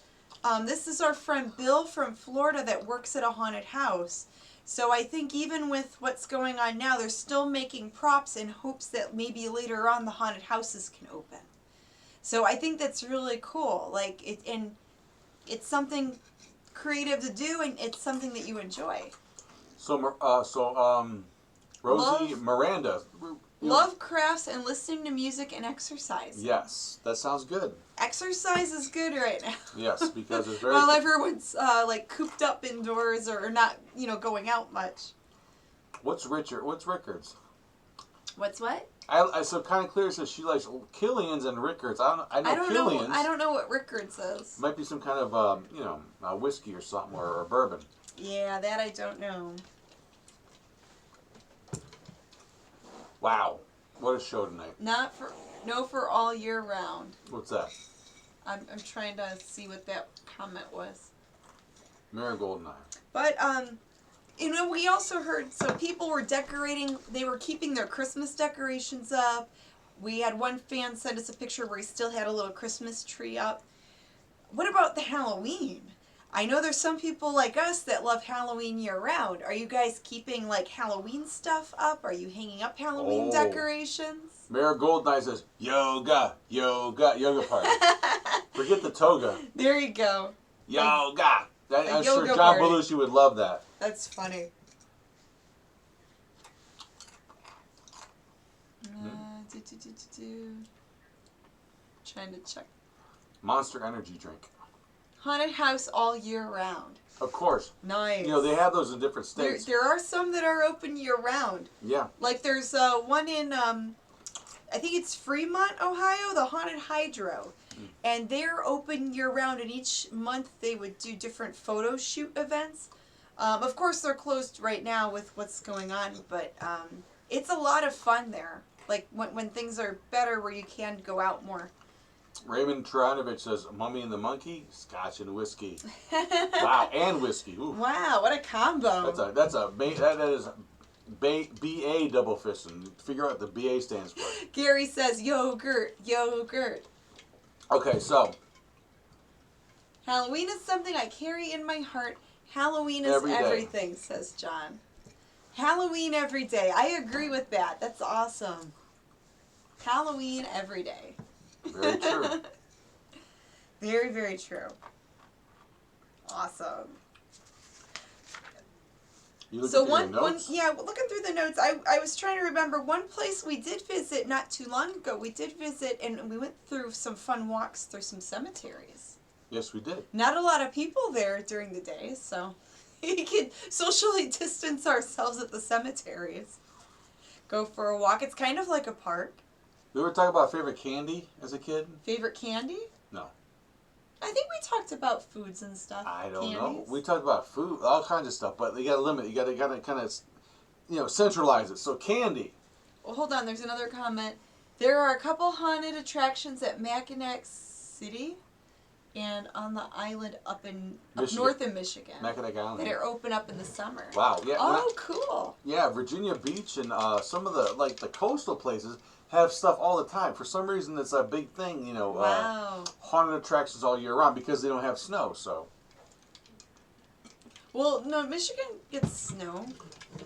Speaker 1: this is our friend Bill from Florida that works at a haunted house. So I think even with what's going on now, they're still making props in hopes that maybe later on the haunted houses can open. So I think that's really cool. It's something creative to do, and it's something that you enjoy.
Speaker 2: Rosie Miranda.
Speaker 1: Love crafts and listening to music and exercise.
Speaker 2: Yes, that sounds good.
Speaker 1: Exercise is good right now.
Speaker 2: Yes, because it's very...
Speaker 1: Well, everyone's cooped up indoors or not, going out much.
Speaker 2: What's Rickards?
Speaker 1: What's what?
Speaker 2: So kind of clear says she likes Killian's and Rickards. I know Killian's.
Speaker 1: I don't know what Rickards is.
Speaker 2: Might be some kind of a whiskey or something or a bourbon.
Speaker 1: Yeah, that I don't know.
Speaker 2: Wow, what a show tonight!
Speaker 1: For all year round.
Speaker 2: What's that?
Speaker 1: I'm trying to see what that comment was.
Speaker 2: Marigold and I.
Speaker 1: But we also heard, so people were decorating, they were keeping their Christmas decorations up. We had one fan send us a picture where he still had a little Christmas tree up. What about the Halloween? I know there's some people like us that love Halloween year-round. Are you guys keeping, Halloween stuff up? Are you hanging up Halloween decorations?
Speaker 2: Marigold and I says, yoga party. Forget the toga.
Speaker 1: There you go.
Speaker 2: Yoga. I'm sure John Belushi would love that.
Speaker 1: That's funny. Trying to check.
Speaker 2: Monster Energy drink.
Speaker 1: Haunted house all year round.
Speaker 2: Of course.
Speaker 1: Nice.
Speaker 2: You know, they have those in different states.
Speaker 1: There are some that are open year round.
Speaker 2: Yeah.
Speaker 1: Like there's one in, I think it's Fremont, Ohio, the Haunted Hydro. And they're open year round, and each month they would do different photo shoot events. Of course, they're closed right now with what's going on, but it's a lot of fun there. Like when things are better where you can go out more. Raymond
Speaker 2: Trinovich says, Mummy and the Monkey, Scotch and whiskey. Wow, and whiskey. Ooh.
Speaker 1: Wow, what a combo.
Speaker 2: That is BA double fisting. Figure out what the BA stands for.
Speaker 1: Gary says, yogurt.
Speaker 2: Okay, so.
Speaker 1: Halloween is something I carry in my heart. Halloween is everything, says John. Halloween every day. I agree with that. That's awesome. Halloween every day.
Speaker 2: Very true.
Speaker 1: Very, very true. Awesome.
Speaker 2: You looking through your notes?
Speaker 1: Looking through the notes, I was trying to remember one place we did visit not too long ago. We did visit, and we went through some fun walks through some cemeteries.
Speaker 2: Yes, we did.
Speaker 1: Not a lot of people there during the day, so we could socially distance ourselves at the cemeteries. Go for a walk. It's kind of like a park.
Speaker 2: We were talking about favorite candy as a kid?
Speaker 1: Favorite candy?
Speaker 2: No.
Speaker 1: I think we talked about foods and stuff.
Speaker 2: I don't know. We talked about food, all kinds of stuff, but you got to limit it. You got to kind of, centralize it. So candy.
Speaker 1: Well, hold on. There's another comment. There are a couple haunted attractions at Mackinac City and on the island up north in Michigan.
Speaker 2: Mackinac Island.
Speaker 1: That are open up in the summer.
Speaker 2: Wow. Yeah.
Speaker 1: Oh, cool.
Speaker 2: Yeah, Virginia Beach and some of the coastal places have stuff all the time. For some reason, it's a big thing,
Speaker 1: Wow.
Speaker 2: Haunted attractions all year round because they don't have snow, so.
Speaker 1: Well, no, Michigan gets snow.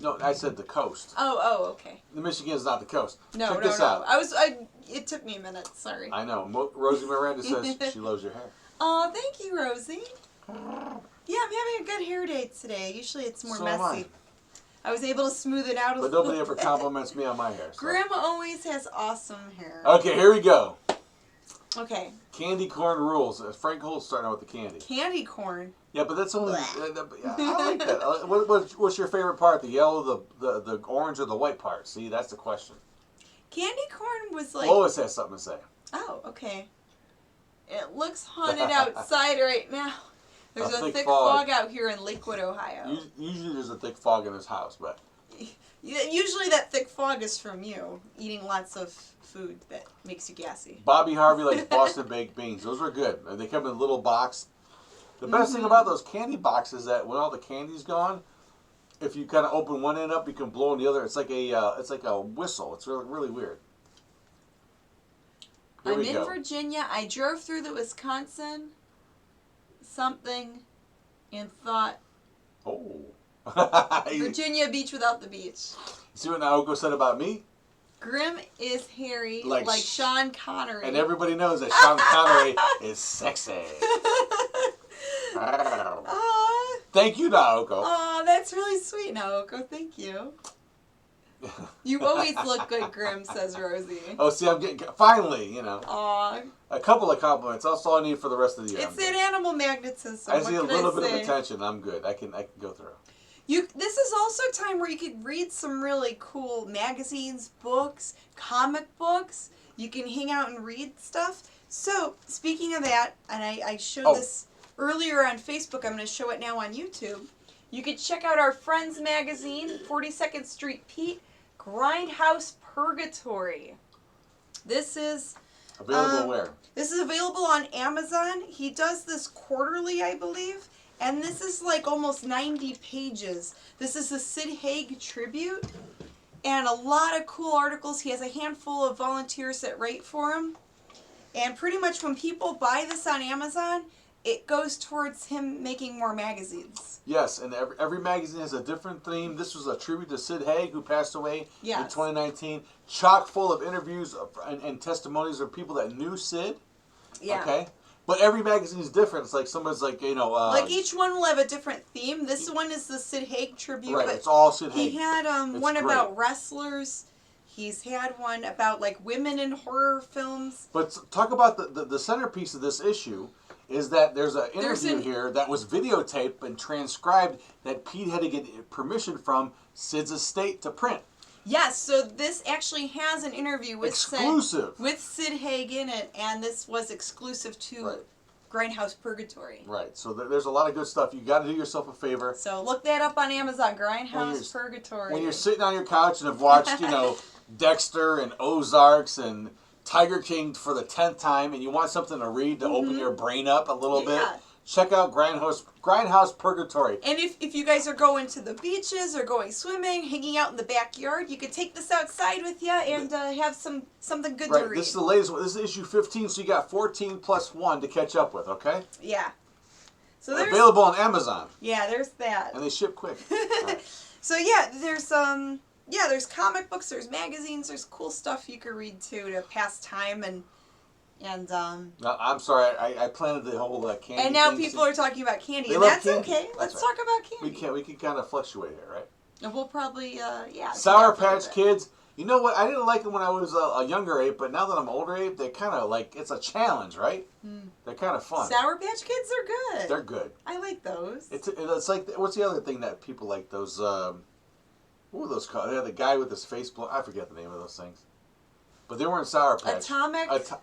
Speaker 2: No, I said the coast.
Speaker 1: Oh, okay.
Speaker 2: The Michigan is not the coast.
Speaker 1: No,
Speaker 2: Check this out.
Speaker 1: It took me a minute, sorry.
Speaker 2: I know. Rosie Miranda says she loves your hair.
Speaker 1: Oh, thank you, Rosie. Yeah, I'm having a good hair day today. Usually it's more messy. I was able to smooth it out a little bit.
Speaker 2: But nobody ever compliments me on my hair. So.
Speaker 1: Grimm always has awesome hair.
Speaker 2: Okay, here we go.
Speaker 1: Okay.
Speaker 2: Candy corn rules. Frank Holt's starting out with the candy.
Speaker 1: Candy corn?
Speaker 2: Yeah, but that's only... I like that. What's your favorite part? The yellow, the orange, or the white part? See, that's the question.
Speaker 1: Candy corn was like...
Speaker 2: Lois has something to say.
Speaker 1: Oh, okay. It looks haunted outside right now. There's a thick fog out here in Lakewood, Ohio.
Speaker 2: Usually there's a thick fog in this house, but...
Speaker 1: Usually that thick fog is from you, eating lots of food that makes you gassy.
Speaker 2: Bobby Harvey likes Boston baked beans. Those are good. They come in a little box. The best thing about those candy boxes is that when all the candy's gone, if you kind of open one end up, you can blow in the other. It's like a whistle. It's really, really weird.
Speaker 1: I'm in Virginia. I drove through the Wisconsin something and thought,
Speaker 2: oh.
Speaker 1: Virginia beach without the beach.
Speaker 2: See what Naoko said about me?
Speaker 1: Grimm is hairy like Sean Connery.
Speaker 2: And everybody knows that Sean Connery is sexy. Thank you, Naoko.
Speaker 1: Aw, that's really sweet, Naoko. Thank you. You always look good, Grimm, says Rosie.
Speaker 2: Oh, see, I'm getting... Finally,
Speaker 1: Aw.
Speaker 2: A couple of compliments. That's all I need for the rest of the year.
Speaker 1: It's an animal magnetism.
Speaker 2: I see a little bit of attention. I'm good. I can go through.
Speaker 1: This is also a time where you could read some really cool magazines, books, comic books. You can hang out and read stuff. So, speaking of that, and I showed this earlier on Facebook, I'm going to show it now on YouTube. You could check out our Friends magazine, 42nd Street Pete, Grindhouse Purgatory. This is...
Speaker 2: Available where?
Speaker 1: This is available on Amazon. He does this quarterly, I believe. And this is like almost 90 pages. This is a Sid Haig tribute. And a lot of cool articles. He has a handful of volunteers that write for him. And pretty much when people buy this on Amazon, it goes towards him making more magazines.
Speaker 2: Yes, and every magazine has a different theme. This was a tribute to Sid Haig, who passed away in 2019. Chock full of interviews and testimonies of people that knew Sid.
Speaker 1: Yeah.
Speaker 2: Okay? But every magazine is different. It's like someone's like,
Speaker 1: like each one will have a different theme. This one is the Sid Haig tribute.
Speaker 2: Right,
Speaker 1: but
Speaker 2: it's all Sid Haig.
Speaker 1: He had one about wrestlers. He's had one about like women in horror films.
Speaker 2: But talk about the centerpiece of this issue is that there's an interview here that was videotaped and transcribed that Pete had to get permission from Sid's estate to print.
Speaker 1: Yes, so this actually has an interview with Sid Haig in it, and this was exclusive to Grindhouse Purgatory.
Speaker 2: Right, so there's a lot of good stuff. You got to do yourself a favor.
Speaker 1: So look that up on Amazon, Grindhouse Purgatory.
Speaker 2: When you're sitting on your couch and have watched, Dexter and Ozarks and Tiger King for the 10th time, and you want something to read to open your brain up a little bit, check out Grindhouse Purgatory.
Speaker 1: And if you guys are going to the beaches or going swimming, hanging out in the backyard, you could take this outside with you and have something good to read.
Speaker 2: This is the latest one. This is issue 15, so you got 14 plus 1 to catch up with, okay?
Speaker 1: Yeah. So there's
Speaker 2: available on Amazon.
Speaker 1: Yeah, there's that.
Speaker 2: And they ship quick.
Speaker 1: So yeah, there's comic books, there's magazines, there's cool stuff you can read too to pass time and
Speaker 2: No, I'm sorry, I planted the whole candy.
Speaker 1: And now
Speaker 2: thing.
Speaker 1: people are talking about candy,
Speaker 2: they
Speaker 1: and
Speaker 2: love
Speaker 1: that's
Speaker 2: candy.
Speaker 1: okay. Let's talk about candy.
Speaker 2: We can kind of fluctuate here, right?
Speaker 1: And we'll probably
Speaker 2: Sour Patch Kids. You know what? I didn't like them when I was a younger ape, but now that I'm older ape, they kind of it's a challenge, right? They're kind of fun.
Speaker 1: Sour Patch Kids are good.
Speaker 2: They're good.
Speaker 1: I like those.
Speaker 2: It's like, what's the other thing that people like? Those, what were those called? They had the guy with his face blown. I forget the name of those things. But they weren't Sour Patch.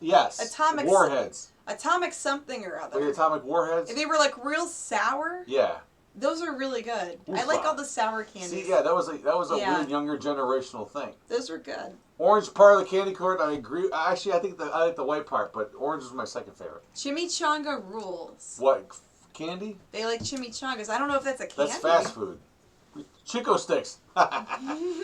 Speaker 2: Yes.
Speaker 1: Atomic
Speaker 2: Warheads.
Speaker 1: Atomic something or other.
Speaker 2: The Atomic Warheads?
Speaker 1: They were like real sour.
Speaker 2: Yeah.
Speaker 1: Those are really good.
Speaker 2: Oofa.
Speaker 1: I like all the sour candies.
Speaker 2: See, yeah, that was a weird younger generational thing.
Speaker 1: Those were good.
Speaker 2: Orange part of the candy corn, I agree. Actually, I like the white part, but orange is my second favorite.
Speaker 1: Chimichanga rules.
Speaker 2: What, candy?
Speaker 1: They like chimichangas. I don't know if that's a candy.
Speaker 2: That's fast food. Chico sticks.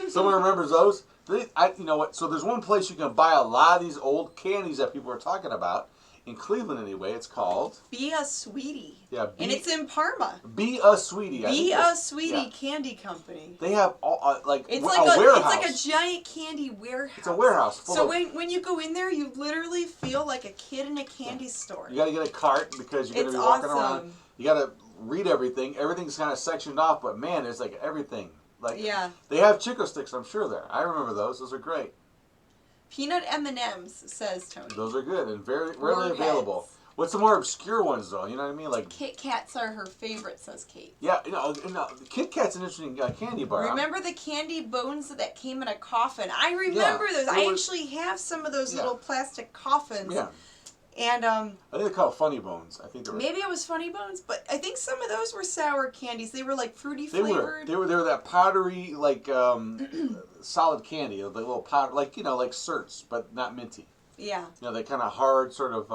Speaker 2: Someone remembers those? You know what? So there's one place you can buy a lot of these old candies that people are talking about. In Cleveland, anyway, it's called...
Speaker 1: Be a Sweetie.
Speaker 2: Yeah,
Speaker 1: and it's in Parma.
Speaker 2: Be a Sweetie.
Speaker 1: Be a Sweetie Candy Company.
Speaker 2: They have all,
Speaker 1: it's
Speaker 2: a
Speaker 1: It's
Speaker 2: warehouse.
Speaker 1: like a giant candy warehouse.
Speaker 2: It's a warehouse full
Speaker 1: So when you go in there, you literally feel like a kid in a candy store.
Speaker 2: You got to get a cart because you're going to be walking around. You got to read everything. Everything's kind of sectioned off, but man, there's like everything. They have Chico sticks, I'm sure there. I remember those. Those are great.
Speaker 1: Peanut M&Ms, says Tony.
Speaker 2: Those are good and very rarely available. What's the more obscure ones, though? You know what I mean? Like
Speaker 1: Kit Kats are her favorite, says Kate.
Speaker 2: Yeah, Kit Kat's an interesting candy bar.
Speaker 1: Remember the candy bones that came in a coffin? I remember those. I actually have some of those little plastic coffins. Yeah. And
Speaker 2: I think they're called Funny Bones. I think they were.
Speaker 1: Maybe it was Funny Bones, but I think some of those were sour candies. They were like fruity flavored.
Speaker 2: They were that powdery solid candy, the little powder, like certs, but not minty.
Speaker 1: Yeah.
Speaker 2: They kind of hard, sort of,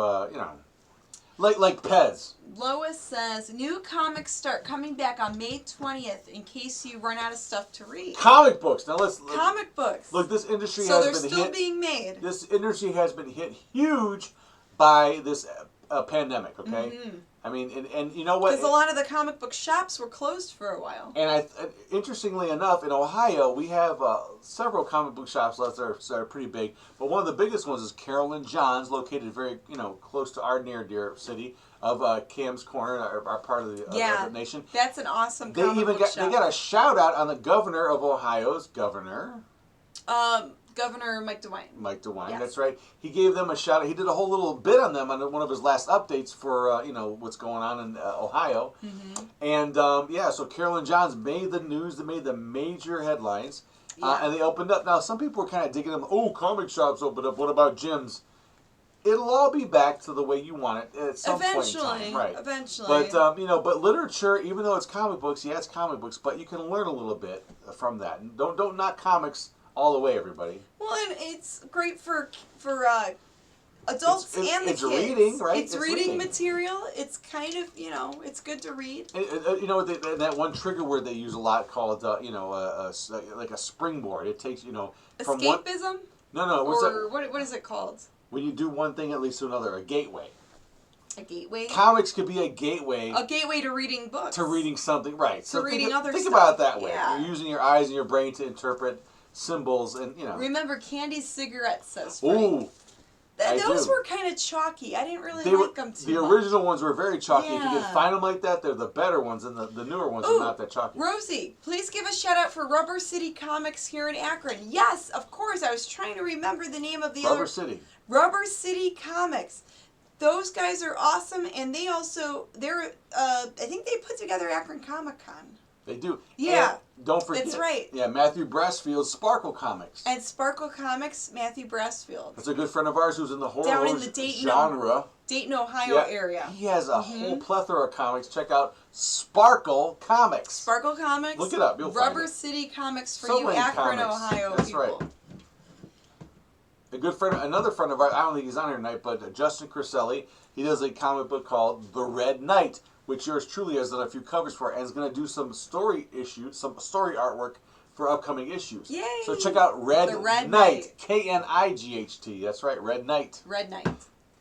Speaker 2: like Pez.
Speaker 1: Lois says new comics start coming back on May 20th in case you run out of stuff to read.
Speaker 2: Comic books. Now
Speaker 1: comic books.
Speaker 2: Look, this industry
Speaker 1: has
Speaker 2: been hit.
Speaker 1: So they're still being made.
Speaker 2: This industry has been hit huge by this pandemic, okay? Mm-hmm. I mean, and you know what?
Speaker 1: Because a lot of the comic book shops were closed for a while.
Speaker 2: And interestingly enough, in Ohio, we have several comic book shops that are pretty big. But one of the biggest ones is Carol and John's, located very, close to our near dear city of Cam's Corner, our part of the nation.
Speaker 1: That's an awesome comic book shop.
Speaker 2: They got a shout out on the governor of Ohio's governor.
Speaker 1: Governor Mike DeWine.
Speaker 2: Mike DeWine, yes. That's right. He gave them a shout out. He did a whole little bit on them on one of his last updates for what's going on in Ohio. Mm-hmm. And so Carolyn Johns made the news. They made the major headlines, and they opened up. Now some people were kind of digging them. Oh, comic shops opened up. What about gyms? It'll all be back to the way you want it at some point in time, right?
Speaker 1: Eventually.
Speaker 2: But but literature, even though it's comic books, it's comic books, but you can learn a little bit from that. And don't knock comics all the way, everybody.
Speaker 1: Well, and it's great for adults and the kids.
Speaker 2: It's reading, right?
Speaker 1: It's reading material. It's kind of, it's good to read.
Speaker 2: That one trigger word they use a lot called, like a springboard. It takes, from
Speaker 1: escapism?
Speaker 2: No.
Speaker 1: What is it called?
Speaker 2: When you do one thing, it leads to another. A gateway.
Speaker 1: A gateway?
Speaker 2: Comics could be a gateway.
Speaker 1: A gateway to reading books.
Speaker 2: To reading something, right.
Speaker 1: To reading other stuff.
Speaker 2: Think about it that way. Yeah. You're using your eyes and your brain to interpret symbols and,
Speaker 1: Remember, Candy Cigarettes says
Speaker 2: Frank. Ooh.
Speaker 1: Those were kind of chalky. I didn't really like them too
Speaker 2: The
Speaker 1: much.
Speaker 2: original ones were very chalky.
Speaker 1: Yeah.
Speaker 2: If you can find them like that, they're the better ones, and the newer ones are not that chalky.
Speaker 1: Rosie, please give a shout out for Rubber City Comics here in Akron. Yes, of course. I was trying to remember the name of the
Speaker 2: Rubber City.
Speaker 1: Rubber City Comics. Those guys are awesome, and they also I think they put together Akron Comic Con.
Speaker 2: They do.
Speaker 1: Yeah.
Speaker 2: And don't forget.
Speaker 1: That's right.
Speaker 2: Yeah, Matthew Brassfield's Sparkle Comics.
Speaker 1: And Sparkle Comics, Matthew Brassfield.
Speaker 2: That's a good friend of ours who's in the horror
Speaker 1: down in the Dayton, Ohio area.
Speaker 2: He has a whole plethora of comics. Check out Sparkle Comics.
Speaker 1: Sparkle Comics.
Speaker 2: Look it up. You'll find it.
Speaker 1: Rubber City Comics for
Speaker 2: So
Speaker 1: you
Speaker 2: many
Speaker 1: Akron,
Speaker 2: comics.
Speaker 1: Ohio
Speaker 2: That's
Speaker 1: people.
Speaker 2: right. A good friend, another friend of ours, I don't think he's on here tonight, but Justin Criselli, he does a comic book called The Red Knight, which yours truly has done a few covers for, and is going to do some story artwork for upcoming issues.
Speaker 1: Yay!
Speaker 2: So check out Red
Speaker 1: Knight.
Speaker 2: Knight. That's right, Red Knight.
Speaker 1: Red Knight.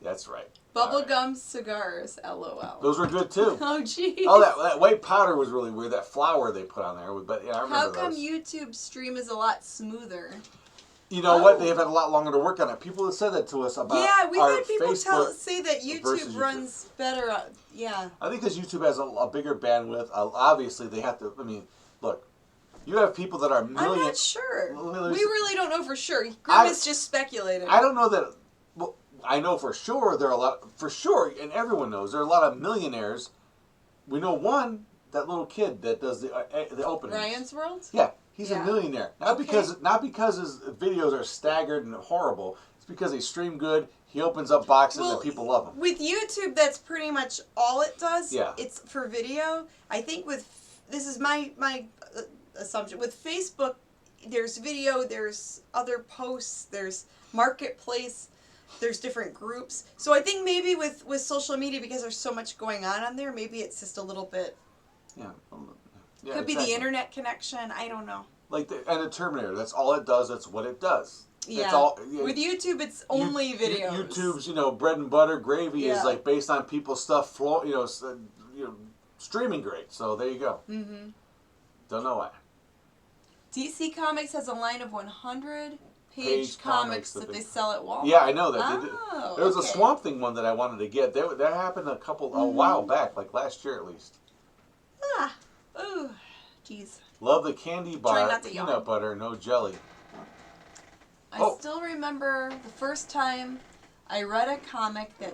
Speaker 2: That's right.
Speaker 1: Bubblegum cigars, LOL.
Speaker 2: Those were good too.
Speaker 1: Oh, jeez.
Speaker 2: Oh, that white powder was really weird. That flour they put on there, but yeah, I remember
Speaker 1: How come
Speaker 2: those.
Speaker 1: YouTube stream is a lot smoother?
Speaker 2: You know what? They've had a lot longer to work on it. People have said that to us about
Speaker 1: we've
Speaker 2: our
Speaker 1: had people
Speaker 2: Facebook
Speaker 1: say that YouTube runs better. Yeah.
Speaker 2: I think because YouTube has a bigger bandwidth. Obviously, they have to. I mean, look, you have people that are million.
Speaker 1: I'm not sure.
Speaker 2: Well,
Speaker 1: We really don't know for sure. Grimm is just speculating.
Speaker 2: I don't know that. Well, I know for sure there are a lot. For sure, and everyone knows there are a lot of millionaires. We know one, that little kid that does the opening.
Speaker 1: Ryan's World.
Speaker 2: Yeah. He's a millionaire. Not because his videos are staggered and horrible. It's because they stream good. He opens up boxes and people love him.
Speaker 1: With YouTube, that's pretty much all it does.
Speaker 2: Yeah.
Speaker 1: It's for video. I think this is my assumption. With Facebook, there's video, there's other posts, there's marketplace, there's different groups. So I think maybe with social media, because there's so much going on there, maybe it's just a little bit.
Speaker 2: Yeah.
Speaker 1: Yeah, could be the internet connection. I don't know.
Speaker 2: Like the Terminator. That's all it does. That's what it does.
Speaker 1: Yeah.
Speaker 2: That's all,
Speaker 1: with YouTube, it's only videos.
Speaker 2: YouTube's bread and butter gravy is like based on people's stuff. Streaming great. So there you go. Mm-hmm. Don't know why.
Speaker 1: DC Comics has a line of 100-page comics that they sell at Walmart.
Speaker 2: Yeah, I know that.
Speaker 1: Oh,
Speaker 2: there was a Swamp Thing one that I wanted to get. That happened a while back, like last year at least.
Speaker 1: Ah. Ooh, jeez.
Speaker 2: Love the candy bar, peanut butter, no jelly.
Speaker 1: I still remember the first time I read a comic I'm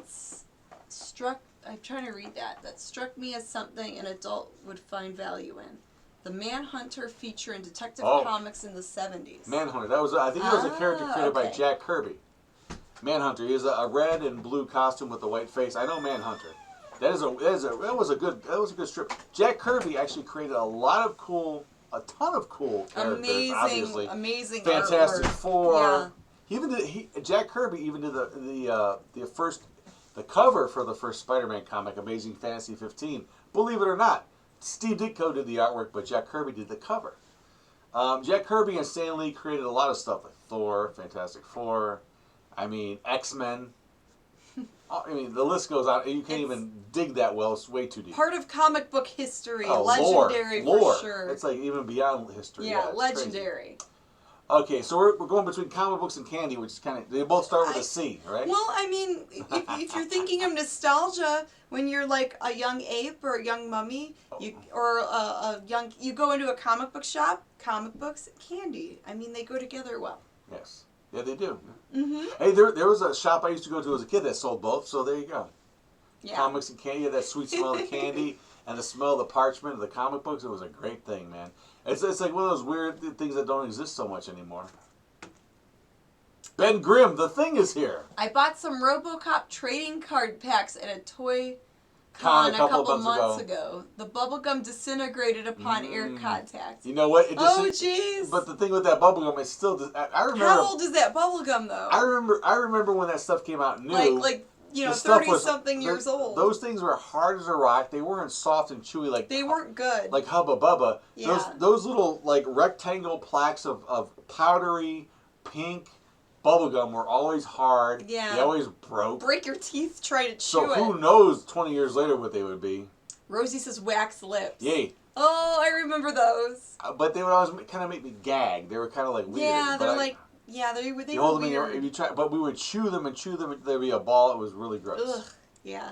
Speaker 1: trying to read that struck me as something an adult would find value in. The Manhunter feature in Detective Comics in the 70s.
Speaker 2: Manhunter. I think that was a character created by Jack Kirby. Manhunter. He has a red and blue costume with a white face. I know Manhunter. That was a good strip. Jack Kirby actually created a ton of cool characters. Obviously,
Speaker 1: amazing.
Speaker 2: Fantastic
Speaker 1: artwork.
Speaker 2: Four. Yeah. Jack Kirby even did the cover for the first Spider-Man comic, Amazing Fantasy 15. Believe it or not, Steve Ditko did the artwork, but Jack Kirby did the cover. Jack Kirby and Stan Lee created a lot of stuff like Thor, Fantastic Four. I mean, X-Men. I mean, the list goes on. You can't even dig that well. It's way too deep.
Speaker 1: Part of comic book history. Legendary
Speaker 2: lore.
Speaker 1: For sure.
Speaker 2: It's like even beyond history.
Speaker 1: Yeah, legendary.
Speaker 2: Crazy. Okay, so we're going between comic books and candy, which is kind of... They both start with a C, right?
Speaker 1: Well, I mean, if you're thinking of nostalgia, when you're like a young ape or a young mummy, you go into a comic book shop, comic books, candy. I mean, they go together well.
Speaker 2: Yes. Yeah, they do.
Speaker 1: Mm-hmm.
Speaker 2: Hey, there was a shop I used to go to as a kid that sold both, so there you go.
Speaker 1: Yeah.
Speaker 2: Comics and candy, that sweet smell of the candy and the smell of the parchment of the comic books. It was a great thing, man. It's like one of those weird things that don't exist so much anymore. Ben Grimm, the Thing is here.
Speaker 1: I bought some RoboCop trading card packs at a toy con a couple months ago. The bubblegum disintegrated upon air contact.
Speaker 2: You know what?
Speaker 1: Oh, jeez.
Speaker 2: But the thing with that bubblegum is still... I remember...
Speaker 1: How old is that bubblegum, though?
Speaker 2: I remember when that stuff came out new.
Speaker 1: Like 30-something years old.
Speaker 2: Those things were hard as a rock. They weren't soft and chewy like...
Speaker 1: They weren't good.
Speaker 2: Like Hubba Bubba.
Speaker 1: Yeah.
Speaker 2: Those little, like, rectangle plaques of powdery, pink bubblegum were always hard.
Speaker 1: Yeah.
Speaker 2: They always broke.
Speaker 1: Break your teeth trying to chew
Speaker 2: So who knows 20 years later what they would be.
Speaker 1: Rosie says wax lips.
Speaker 2: Yay.
Speaker 1: Oh, I remember those.
Speaker 2: But they would always kind of make me gag. They were kind of like weird.
Speaker 1: Yeah, they're like Yeah, they were
Speaker 2: You hold them
Speaker 1: weird.
Speaker 2: if you try, but we would chew them and chew them. There'd be a ball. It was really gross.
Speaker 1: Ugh. Yeah.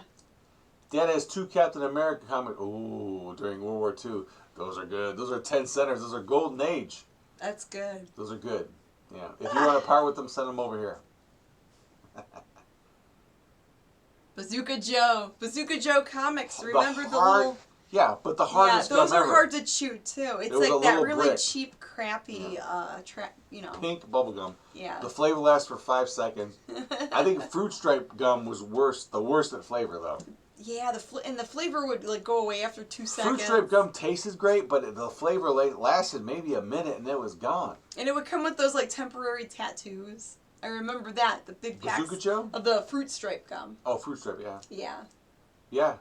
Speaker 2: Dad has 2 Captain America comics. Ooh, during World War II. Those are good. Those are 10 centers. Those are golden age.
Speaker 1: That's good.
Speaker 2: Those are good. Yeah. If you want to part with them, send them over here.
Speaker 1: Bazooka Joe comics. Remember the little...
Speaker 2: Yeah, but the hardest
Speaker 1: those
Speaker 2: gum
Speaker 1: are
Speaker 2: ever.
Speaker 1: hard to chew too. It's
Speaker 2: was
Speaker 1: like
Speaker 2: a
Speaker 1: that
Speaker 2: little
Speaker 1: really
Speaker 2: brick.
Speaker 1: cheap, crappy,
Speaker 2: Pink bubble gum.
Speaker 1: Yeah.
Speaker 2: The flavor lasts for 5 seconds. I think fruit stripe gum was worse. The worst at flavor though.
Speaker 1: Yeah, the flavor would like go away after 2 seconds.
Speaker 2: Fruit stripe gum tasted great, but the flavor lasted maybe a minute and it was gone.
Speaker 1: And it would come with those like temporary tattoos. I remember that, the big packs
Speaker 2: Bazooka Joe?
Speaker 1: of the fruit stripe gum.
Speaker 2: Oh, fruit stripe, yeah.
Speaker 1: Yeah.
Speaker 2: Yeah.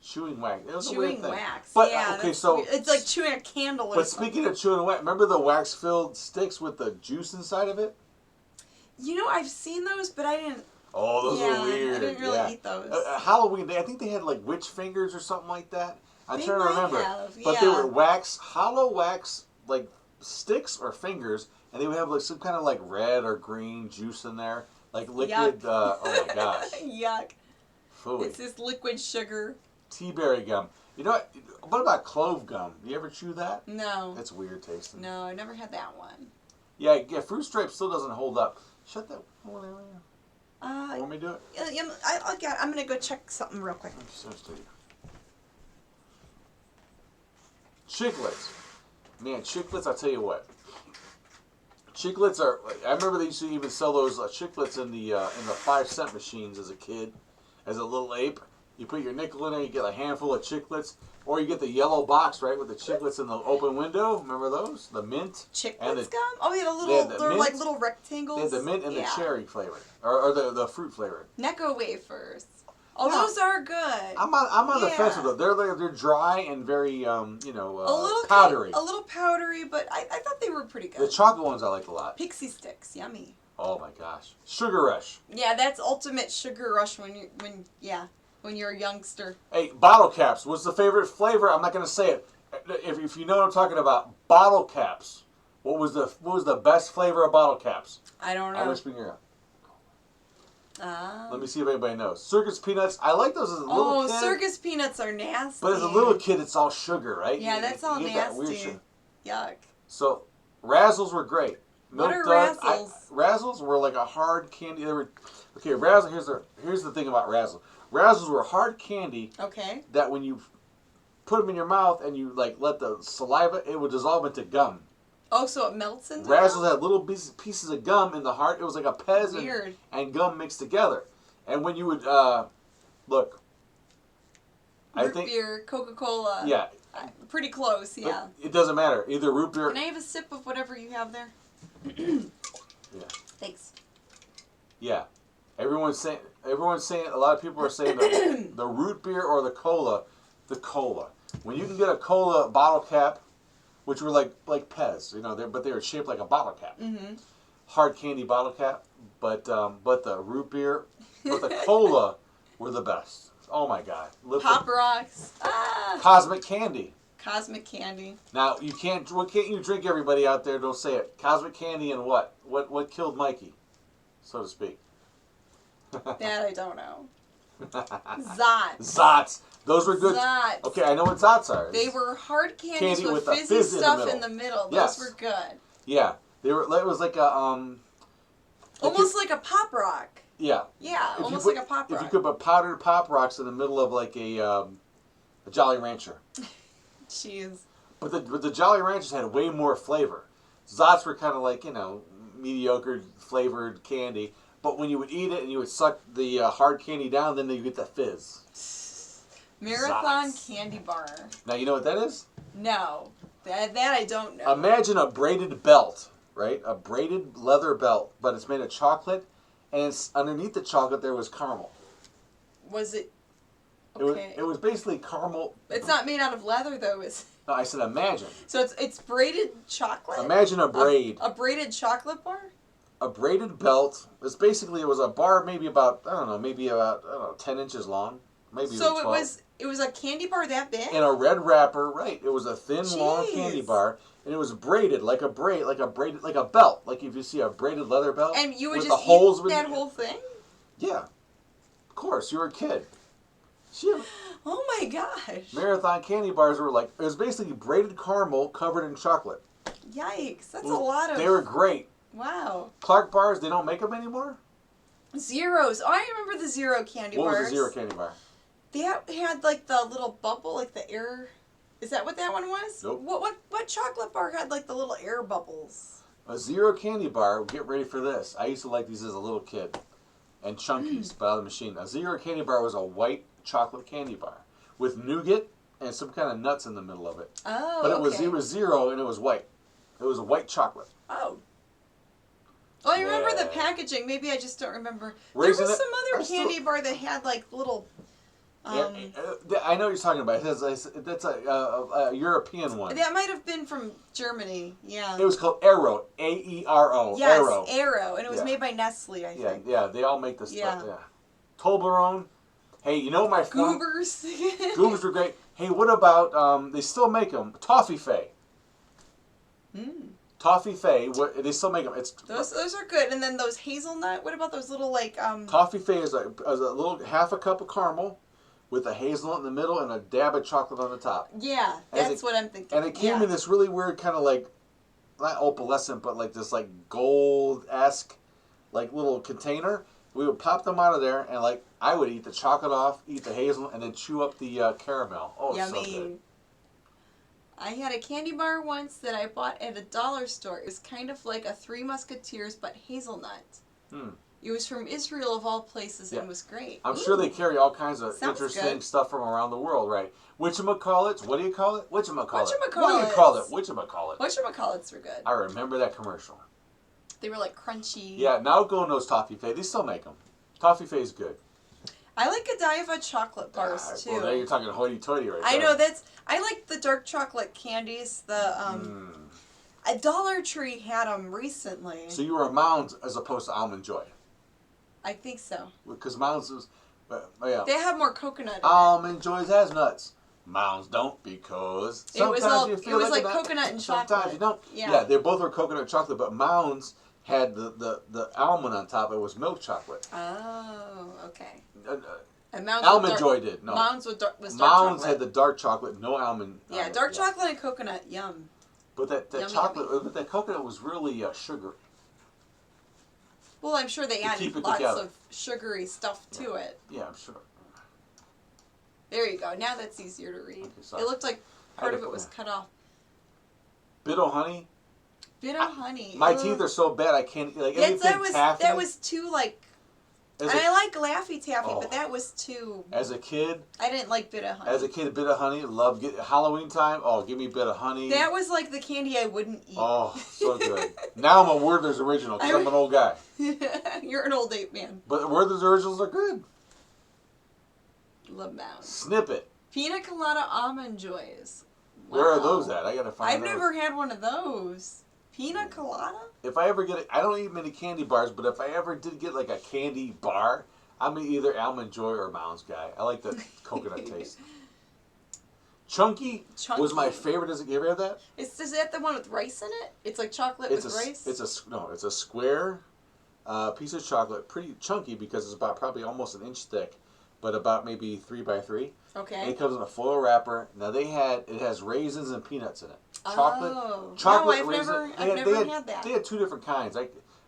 Speaker 2: Chewing wax. It was a weird thing.
Speaker 1: Chewing wax.
Speaker 2: But
Speaker 1: yeah,
Speaker 2: okay, so
Speaker 1: it's like chewing a candle. Or
Speaker 2: but
Speaker 1: something.
Speaker 2: speaking of chewing wax, remember the wax-filled sticks with the juice inside of it?
Speaker 1: You know, I've seen those, but I didn't.
Speaker 2: Oh, those are weird.
Speaker 1: I didn't really eat those.
Speaker 2: Halloween Day, I think they had like witch fingers or something like that. I'm trying to remember. But they were hollow wax, like sticks or fingers, and they would have like some kind of like red or green juice in there, like liquid. Oh my gosh.
Speaker 1: Yuck.
Speaker 2: Phooey.
Speaker 1: It's this liquid sugar.
Speaker 2: Tea-berry gum. You know what about clove gum? You ever chew that?
Speaker 1: No.
Speaker 2: It's weird tasting.
Speaker 1: No, I never had that one.
Speaker 2: Yeah, fruit stripe still doesn't hold up. Shut that one area. Want me to do it?
Speaker 1: I'm gonna go check something real quick.
Speaker 2: Chiclets. Man, chiclets, I'll tell you what. Chiclets are, I remember they used to even sell those chiclets in the 5-cent machines as a kid, as a little ape. You put your nickel in there, you get a handful of chiclets. Or you get the yellow box, right, with the chiclets in the open window. Remember those? The mint.
Speaker 1: Chiclets gum? Oh, yeah, they're like little rectangles.
Speaker 2: They had the mint and the cherry flavor. Or the fruit flavor.
Speaker 1: Necco wafers. Oh, those are good.
Speaker 2: I'm on the fence with them. They're dry and very, powdery.
Speaker 1: A little powdery, but I thought they were pretty good.
Speaker 2: The chocolate ones I like a lot.
Speaker 1: Pixie sticks, yummy.
Speaker 2: Oh my gosh. Sugar Rush.
Speaker 1: Yeah, that's ultimate sugar rush when you're a youngster.
Speaker 2: Hey, bottle caps. What's the favorite flavor? I'm not going to say it. If you know what I'm talking about, bottle caps. What was the best flavor of bottle caps?
Speaker 1: I don't know.
Speaker 2: I'm whispering here. Let me see if anybody knows. Circus peanuts. I like those as a little kid.
Speaker 1: Oh, circus peanuts are nasty.
Speaker 2: But as a little kid, it's all sugar, right?
Speaker 1: Yeah, that's all nasty. That weird sugar. Yuck.
Speaker 2: So, Razzles were great.
Speaker 1: What are Razzles?
Speaker 2: Razzles were like a hard candy. They were okay. Razzles. Here's the thing about Razzles. Razzles were hard candy.
Speaker 1: Okay.
Speaker 2: That when you put them in your mouth and you like let the saliva, it would dissolve into gum.
Speaker 1: Oh, so it melts into
Speaker 2: Razzles had little pieces of gum in the heart. It was like a Pez and gum mixed together. And when you would look,
Speaker 1: root beer, Coca-Cola.
Speaker 2: Yeah.
Speaker 1: Pretty close. Yeah.
Speaker 2: It doesn't matter. Either root beer.
Speaker 1: Can I have a sip of whatever you have there?
Speaker 2: Yeah.
Speaker 1: Thanks.
Speaker 2: Yeah. Everyone's saying. A lot of people are saying the root beer or the cola. The cola. When you can get a cola bottle cap, which were like Pez, but they were shaped like a bottle cap.
Speaker 1: Mm-hmm.
Speaker 2: Hard candy bottle cap, but the root beer, but the cola were the best. Oh my God!
Speaker 1: Pop Rocks.
Speaker 2: Cosmic candy.
Speaker 1: Cosmic candy.
Speaker 2: Now what can't you drink? Everybody out there, don't say it. Cosmic candy and what? What killed Mikey, so to speak?
Speaker 1: That I don't know. Zots.
Speaker 2: Zots. Those were good.
Speaker 1: Zots.
Speaker 2: Okay, I know what Zots are.
Speaker 1: They were hard candies with fizzy stuff in the middle. Those were good.
Speaker 2: Yeah, they were. It was like a
Speaker 1: almost like a Pop Rock.
Speaker 2: Yeah.
Speaker 1: Yeah, almost like a Pop Rock.
Speaker 2: If you could put powdered Pop Rocks in the middle of like a Jolly Rancher.
Speaker 1: Jeez.
Speaker 2: But the Jolly Ranchers had way more flavor. Zots were kind of like mediocre flavored candy. But when you would eat it and you would suck the hard candy down, then you get the fizz.
Speaker 1: Marathon
Speaker 2: Zots.
Speaker 1: Candy Bar.
Speaker 2: Now, you know what that is?
Speaker 1: No. That I don't know.
Speaker 2: Imagine a braided belt, right? A braided leather belt, but it's made of chocolate, and it's underneath the chocolate there was caramel.
Speaker 1: Was it? Okay.
Speaker 2: It was basically caramel.
Speaker 1: It's not made out of leather, though, is it?
Speaker 2: No, I said imagine.
Speaker 1: So it's braided chocolate?
Speaker 2: Imagine a braid.
Speaker 1: A braided chocolate bar?
Speaker 2: A braided belt. It was a bar maybe about 10 inches long. maybe
Speaker 1: So
Speaker 2: 12.
Speaker 1: it was a candy bar that big?
Speaker 2: In a red wrapper, right? It was a thin, long
Speaker 1: Jeez.
Speaker 2: candy bar, and it was braided like a belt, like if you see a braided leather belt.
Speaker 1: And you would
Speaker 2: with
Speaker 1: just
Speaker 2: the holes
Speaker 1: eat
Speaker 2: with
Speaker 1: that whole thing?
Speaker 2: Yeah, of course. You were a kid.
Speaker 1: Oh my gosh!
Speaker 2: Marathon candy bars were like it was basically braided caramel covered in chocolate.
Speaker 1: Yikes! That's a lot of.
Speaker 2: They were great.
Speaker 1: Wow.
Speaker 2: Clark bars, they don't make them anymore.
Speaker 1: Zeros. Oh, I remember the Zero candy bars.
Speaker 2: What was the Zero candy bar?
Speaker 1: They had like the little bubble, like the air. Is that what that one was?
Speaker 2: Nope.
Speaker 1: What chocolate bar had like the little air bubbles?
Speaker 2: A Zero candy bar. Get ready for this. I used to like these as a little kid. And Chunkies by the machine. A Zero candy bar was a white chocolate candy bar with nougat and some kind of nuts in the middle of it.
Speaker 1: Oh,
Speaker 2: but
Speaker 1: okay.
Speaker 2: it was zero and it was white. It was a white chocolate.
Speaker 1: Oh. Oh, I remember the
Speaker 2: Yeah.
Speaker 1: packaging. Maybe I just don't remember.
Speaker 2: Raisin
Speaker 1: There was
Speaker 2: it-
Speaker 1: some other
Speaker 2: I still-
Speaker 1: candy bar that had like little.
Speaker 2: Yeah, I know what you're talking about. That's a European one.
Speaker 1: That might have been from Germany. Yeah.
Speaker 2: It was called Aero. Aero.
Speaker 1: Yes,
Speaker 2: Aero.
Speaker 1: Arrow, and it was
Speaker 2: Yeah.
Speaker 1: made by Nestle, I
Speaker 2: Yeah,
Speaker 1: think.
Speaker 2: yeah. They all make this
Speaker 1: Yeah.
Speaker 2: stuff. Yeah. Toblerone. Hey, you know my phone?
Speaker 1: Goobers.
Speaker 2: Goobers were great. Hey, what about they still make them? Toffee Fay. Toffee Fay. They still make them. It's
Speaker 1: Those are good. And then those hazelnut. What about those little like
Speaker 2: Toffee Fay is a little half a cup of caramel with a hazelnut in the middle and a dab of chocolate on the top.
Speaker 1: Yeah, that's what I'm thinking.
Speaker 2: And it came in this really weird kind of like, not opalescent, but like this like gold-esque like little container. We would pop them out of there and like I would eat the chocolate off, eat the hazelnut, and then chew up the caramel. Oh, it's so
Speaker 1: Yummy.
Speaker 2: good.
Speaker 1: I had a candy bar once that I bought at a dollar store. It was kind of like a Three Musketeers, but hazelnut. It was from Israel of all places and was great.
Speaker 2: I'm sure they carry all kinds of
Speaker 1: Sounds
Speaker 2: interesting
Speaker 1: good.
Speaker 2: stuff from around the world, right? Whatchamacallits? What do you call it? Whatchamacallit? What do you
Speaker 1: Whatchamacallits.
Speaker 2: call it? Whatchamacallit?
Speaker 1: Whatchamacallits were good.
Speaker 2: I remember that commercial.
Speaker 1: They were like crunchy.
Speaker 2: Yeah, now go in those Toffee Fay. They still make them. Toffee Fay's good.
Speaker 1: I like Godiva chocolate bars too.
Speaker 2: Well, now you're talking hoity-toity right
Speaker 1: I
Speaker 2: there.
Speaker 1: know I like the dark chocolate candies. A Dollar Tree had them recently.
Speaker 2: So you were a Mounds as opposed to Almond Joy.
Speaker 1: I think so.
Speaker 2: Because Mounds is, yeah.
Speaker 1: They have more coconut in it.
Speaker 2: Almond Joys has nuts. Mounds don't because sometimes you feel
Speaker 1: like
Speaker 2: a nut,
Speaker 1: coconut and
Speaker 2: sometimes
Speaker 1: chocolate.
Speaker 2: you don't.
Speaker 1: Yeah.
Speaker 2: They both were coconut and chocolate, but Mounds had the almond on top. It was milk chocolate.
Speaker 1: Oh, okay. And
Speaker 2: Almond Joy did. No.
Speaker 1: Mounds was dark
Speaker 2: Mounds
Speaker 1: chocolate.
Speaker 2: had the dark chocolate, no almond.
Speaker 1: Yeah, dark chocolate and coconut. Yum.
Speaker 2: But that
Speaker 1: Yummy,
Speaker 2: chocolate,
Speaker 1: yummy.
Speaker 2: but that coconut was really sugary.
Speaker 1: Well, I'm sure they
Speaker 2: To
Speaker 1: added
Speaker 2: keep it
Speaker 1: lots
Speaker 2: together.
Speaker 1: of sugary stuff to it.
Speaker 2: Yeah, I'm sure.
Speaker 1: There you go. Now that's easier to read.
Speaker 2: Okay, sorry.
Speaker 1: It looked like part of it was cut off.
Speaker 2: Bit of honey.
Speaker 1: Bit of honey.
Speaker 2: My
Speaker 1: Ugh.
Speaker 2: teeth are so bad I can't like
Speaker 1: Yes,
Speaker 2: anything taffy.
Speaker 1: that was too like.
Speaker 2: As
Speaker 1: And
Speaker 2: a-
Speaker 1: I like Laffy Taffy,
Speaker 2: Oh.
Speaker 1: but that was too.
Speaker 2: As a kid,
Speaker 1: I didn't like Bit of Honey.
Speaker 2: a bit of honey. Love Halloween time. Oh, give me a bit of honey.
Speaker 1: That was like the candy I wouldn't eat.
Speaker 2: Oh, so good. Now I'm a Werther's Original because I'm an old guy.
Speaker 1: You're an old ape man.
Speaker 2: But Werther's Originals are good.
Speaker 1: Love Mounds.
Speaker 2: Snippet.
Speaker 1: Pina Colada Almond Joys.
Speaker 2: Where are
Speaker 1: Wow.
Speaker 2: those at? I gotta find
Speaker 1: I've
Speaker 2: those.
Speaker 1: never had one of those. Pina Colada?
Speaker 2: If I ever get it, I don't eat many candy bars, but if I ever did get like a candy bar, I'm either Almond Joy or Mounds guy. I like the coconut taste. Chunky was my favorite. You ever had that?
Speaker 1: Is that the one with rice in it? It's like chocolate with rice?
Speaker 2: It's a square piece of chocolate, pretty chunky because it's about probably almost an inch thick, but about maybe 3 by 3.
Speaker 1: Okay.
Speaker 2: And it comes in a foil wrapper. Now it has raisins and peanuts in it. Chocolate,
Speaker 1: Oh.
Speaker 2: chocolate
Speaker 1: No, I've
Speaker 2: raisin.
Speaker 1: never had that.
Speaker 2: They had 2 different kinds.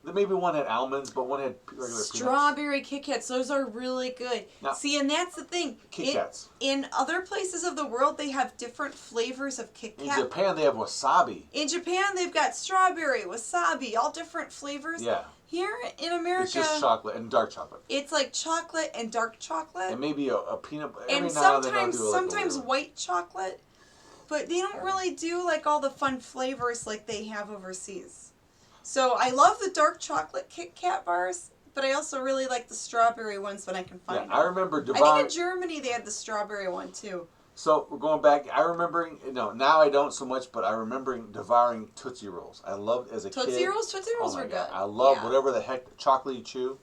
Speaker 2: Maybe one had almonds, but one had regular peanuts.
Speaker 1: Strawberry Kit Kats, those are really good.
Speaker 2: Now,
Speaker 1: See, and that's the thing.
Speaker 2: Kit Kats.
Speaker 1: In other places of the world, they have different flavors of Kit Kat.
Speaker 2: In Japan, they have wasabi.
Speaker 1: In Japan, they've got strawberry, wasabi, all different flavors.
Speaker 2: Yeah.
Speaker 1: Here in America,
Speaker 2: It's just chocolate and dark chocolate.
Speaker 1: it's like chocolate and dark chocolate.
Speaker 2: And maybe a peanut butter.
Speaker 1: And sometimes white chocolate, but they don't really do like all the fun flavors like they have overseas. So I love the dark chocolate Kit Kat bars, but I also really like the strawberry ones when I can find them.
Speaker 2: I remember
Speaker 1: I think
Speaker 2: devouring.
Speaker 1: in Germany they had the strawberry one too.
Speaker 2: So we're going back. I remember, now I don't so much, but I remember devouring Tootsie Rolls. I loved as a kid.
Speaker 1: Tootsie Rolls
Speaker 2: Oh
Speaker 1: were
Speaker 2: my
Speaker 1: good.
Speaker 2: God. I love
Speaker 1: Yeah.
Speaker 2: whatever the heck chocolate you chew.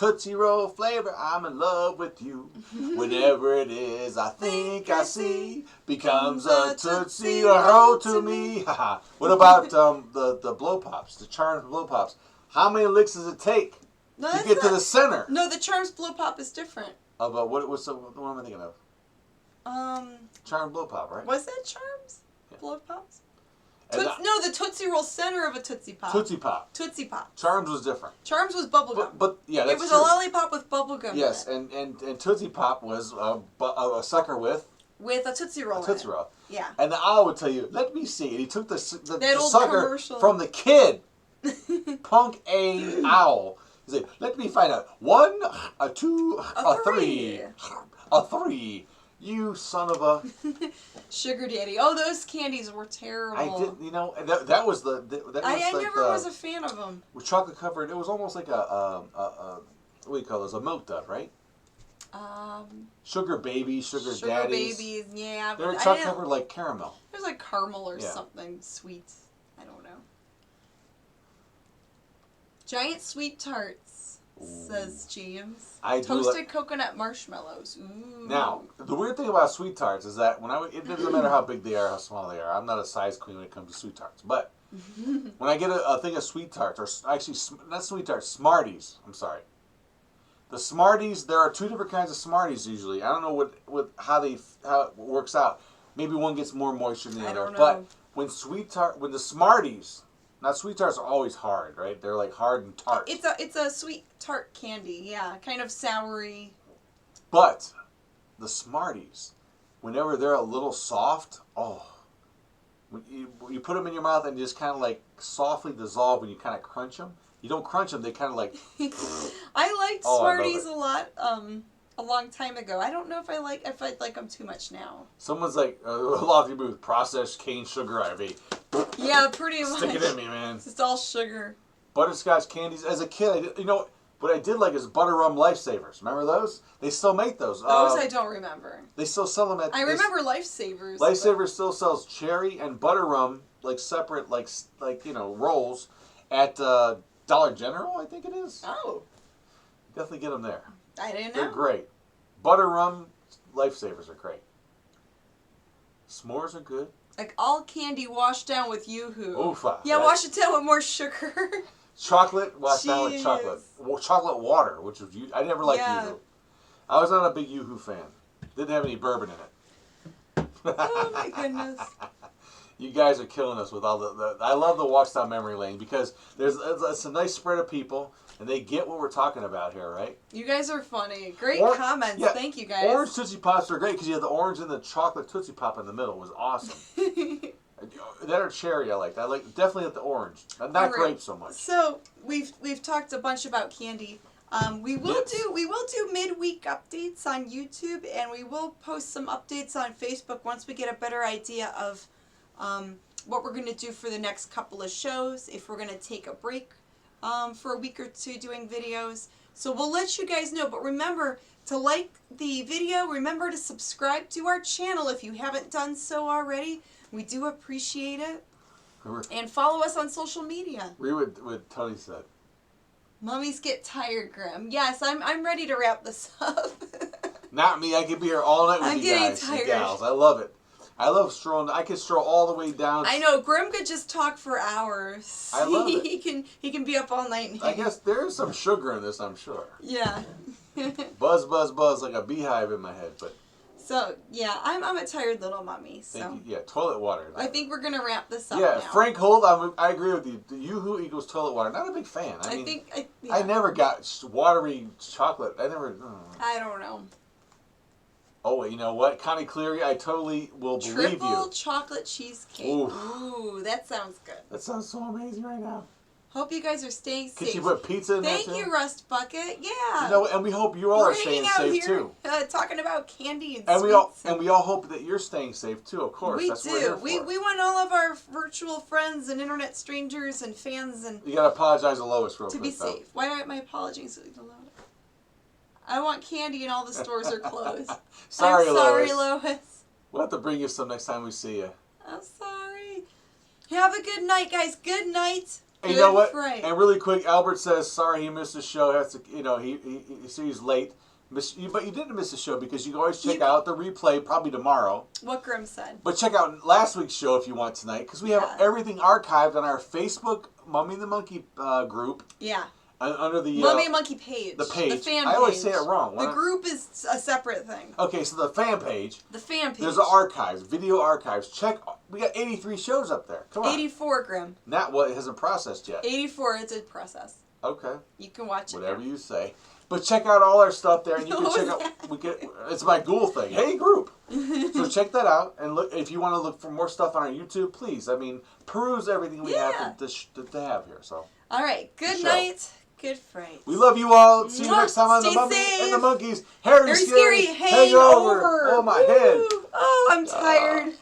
Speaker 2: Tootsie Roll flavor, I'm in love with you. Whenever it is, I think I see, becomes a Tootsie Roll to me. What about the Blow Pops, the Charms Blow Pops? How many licks does it take to get to the center?
Speaker 1: No, the Charms Blow Pop is different.
Speaker 2: Oh, but what am I thinking of? Charms Blow Pop, right?
Speaker 1: Was that Charms Blow Pops? No, the Tootsie Roll center of a Tootsie Pop.
Speaker 2: Tootsie Pop.
Speaker 1: Tootsie Pop.
Speaker 2: Charms was different.
Speaker 1: Charms was bubblegum.
Speaker 2: But yeah, that's
Speaker 1: it was
Speaker 2: true.
Speaker 1: a lollipop with bubblegum.
Speaker 2: Yes,
Speaker 1: in it.
Speaker 2: and Tootsie Pop was a sucker with
Speaker 1: a Tootsie Roll.
Speaker 2: A Tootsie Roll.
Speaker 1: Yeah.
Speaker 2: And the owl would tell you, "Let me see." And he took the
Speaker 1: old
Speaker 2: sucker
Speaker 1: commercial.
Speaker 2: from the kid. Punk A owl. He's like, "Let me find out. 1, a 2, a 3, a 3. You son of a
Speaker 1: sugar daddy." Oh, those candies were terrible.
Speaker 2: I did, that was the.
Speaker 1: I never was a fan of them.
Speaker 2: With chocolate covered, it was almost like a what do you call those? A milk dud, right? Sugar babies, sugar daddies.
Speaker 1: Sugar babies, yeah.
Speaker 2: They're chocolate covered like caramel.
Speaker 1: It was like caramel or something sweet. I don't know. Giant sweet tarts, says James. Toasted coconut marshmallows. Ooh.
Speaker 2: Now, the weird thing about sweet tarts is that it doesn't matter how big they are, how small they are. I'm not a size queen when it comes to sweet tarts. But when I get a thing of sweet tarts, or actually, not sweet tarts, Smarties. I'm sorry. The Smarties, there are 2 different kinds of Smarties usually. I don't know how it works out. Maybe one gets more moisture than the other. But when the Smarties, now sweet tarts are always hard, right? They're like hard and tart.
Speaker 1: It's a sweet tart candy, yeah, kind of soury.
Speaker 2: But the Smarties, whenever they're a little soft, when you put them in your mouth and just kind of like softly dissolve when you kind of crunch them. You don't crunch them; they kind of like.
Speaker 1: I liked Smarties a lot. A long time ago. I don't know if I like them too much now.
Speaker 2: Someone's like, a lot of people with processed cane sugar IV.
Speaker 1: Yeah, pretty much.
Speaker 2: Stick it in me, man.
Speaker 1: It's all sugar.
Speaker 2: Butterscotch candies. As a kid, what I did like is Butter Rum Lifesavers. Remember those? They still make those.
Speaker 1: Those I don't remember.
Speaker 2: They still sell them at.
Speaker 1: I remember Lifesavers.
Speaker 2: Lifesavers still sells cherry and butter rum, like separate, like rolls, at Dollar General. I think it is.
Speaker 1: Oh.
Speaker 2: Definitely get them there.
Speaker 1: I didn't know.
Speaker 2: They're great. Butter rum Lifesavers are great. S'mores are good.
Speaker 1: Like all candy washed down with Yoo-hoo.
Speaker 2: Oofa.
Speaker 1: Yeah, wash it down with more sugar.
Speaker 2: Chocolate washed down with chocolate. Well, chocolate water, which was I never liked Yoo-hoo. I was not a big Yoo-hoo fan. Didn't have any bourbon in it.
Speaker 1: Oh my goodness.
Speaker 2: You guys are killing us with all the I love the walks down memory lane because it's a nice spread of people and they get what we're talking about here, right?
Speaker 1: You guys are funny. Great comments. Yeah, thank you guys.
Speaker 2: Orange Tootsie Pops are great because you have the orange and the chocolate Tootsie Pop in the middle. It was awesome. That or cherry I liked. I definitely the orange. Not grape so much.
Speaker 1: So we've talked a bunch about candy. We will do midweek updates on YouTube, and we will post some updates on Facebook once we get a better idea of what we're going to do for the next couple of shows, if we're going to take a break for a week or two doing videos. So we'll let you guys know, but remember to like the video, remember to subscribe to our channel if you haven't done so already. We do appreciate it. And follow us on social media.
Speaker 2: Read what Tony said.
Speaker 1: Mummies get tired, Grimm. Yes, I'm ready to wrap this up.
Speaker 2: Not me. I could be here all night with you guys, you gals. I love it. I love strolling. I can stroll all the way down.
Speaker 1: I know. Grimm could just talk for hours.
Speaker 2: I love it.
Speaker 1: He can be up all night.
Speaker 2: I guess there's some sugar in this, I'm sure.
Speaker 1: Yeah.
Speaker 2: Buzz, buzz, buzz like a beehive in my head, but.
Speaker 1: So yeah, I'm a tired little mummy. So.
Speaker 2: Thank you. Yeah, toilet water.
Speaker 1: I think we're gonna wrap this up.
Speaker 2: Yeah,
Speaker 1: now.
Speaker 2: Frank Holt. I agree with you. The Yoo-hoo equals toilet water. Not a big fan. I never got watery chocolate. I
Speaker 1: don't know.
Speaker 2: Oh, you know what? Connie Cleary, I totally will believe you.
Speaker 1: Triple chocolate cheesecake. Ooh, that sounds good.
Speaker 2: That sounds so amazing right now.
Speaker 1: Hope you guys are staying safe.
Speaker 2: Could you put pizza in there too?
Speaker 1: Thank you, Rust Bucket. Yeah.
Speaker 2: You know, and we hope you all are staying safe too.
Speaker 1: Talking about candy and
Speaker 2: sweets. We all hope that you're staying safe too. Of course, that's what we're here for.
Speaker 1: We want all of our virtual friends and internet strangers and fans and.
Speaker 2: You gotta apologize to Lois real quick.
Speaker 1: To be safe. Why aren't my apologies to Lois? I want candy and all the stores are closed.
Speaker 2: Sorry,
Speaker 1: I'm sorry, Lois.
Speaker 2: We'll have to bring you some next time we see you.
Speaker 1: I'm sorry. Have a good night, guys. Good night.
Speaker 2: And you know what?
Speaker 1: Fright.
Speaker 2: And really quick, Albert says, sorry he missed the show. Has to, he's late. But you didn't miss the show because you can always check out the replay probably tomorrow.
Speaker 1: What Grimm said.
Speaker 2: But check out last week's show if you want tonight because we have everything archived on our Facebook Mummy and the Monkey group.
Speaker 1: Yeah.
Speaker 2: Under the
Speaker 1: Mummy and Monkey page.
Speaker 2: The page.
Speaker 1: The fan page.
Speaker 2: I always say it wrong.
Speaker 1: The group is a separate thing.
Speaker 2: Okay, so the fan page.
Speaker 1: The fan page.
Speaker 2: There's the archives, video archives. Check. We got 83 shows up there. Come on.
Speaker 1: 84, Grimm.
Speaker 2: Not what it hasn't processed yet.
Speaker 1: 84. It's a process.
Speaker 2: Okay.
Speaker 1: You can watch it.
Speaker 2: Whatever you say. But check out all our stuff there, and you can check out. It's my Ghoul thing. Hey, group. So check that out, and look if you want to look for more stuff on our YouTube. Please, peruse everything we have to have here. So.
Speaker 1: All right. Good night. Good fright.
Speaker 2: We love you all. See you next time on the Mummy and the Monkeys. Hairy Scary Hangover. Oh my head.
Speaker 1: Oh, I'm tired.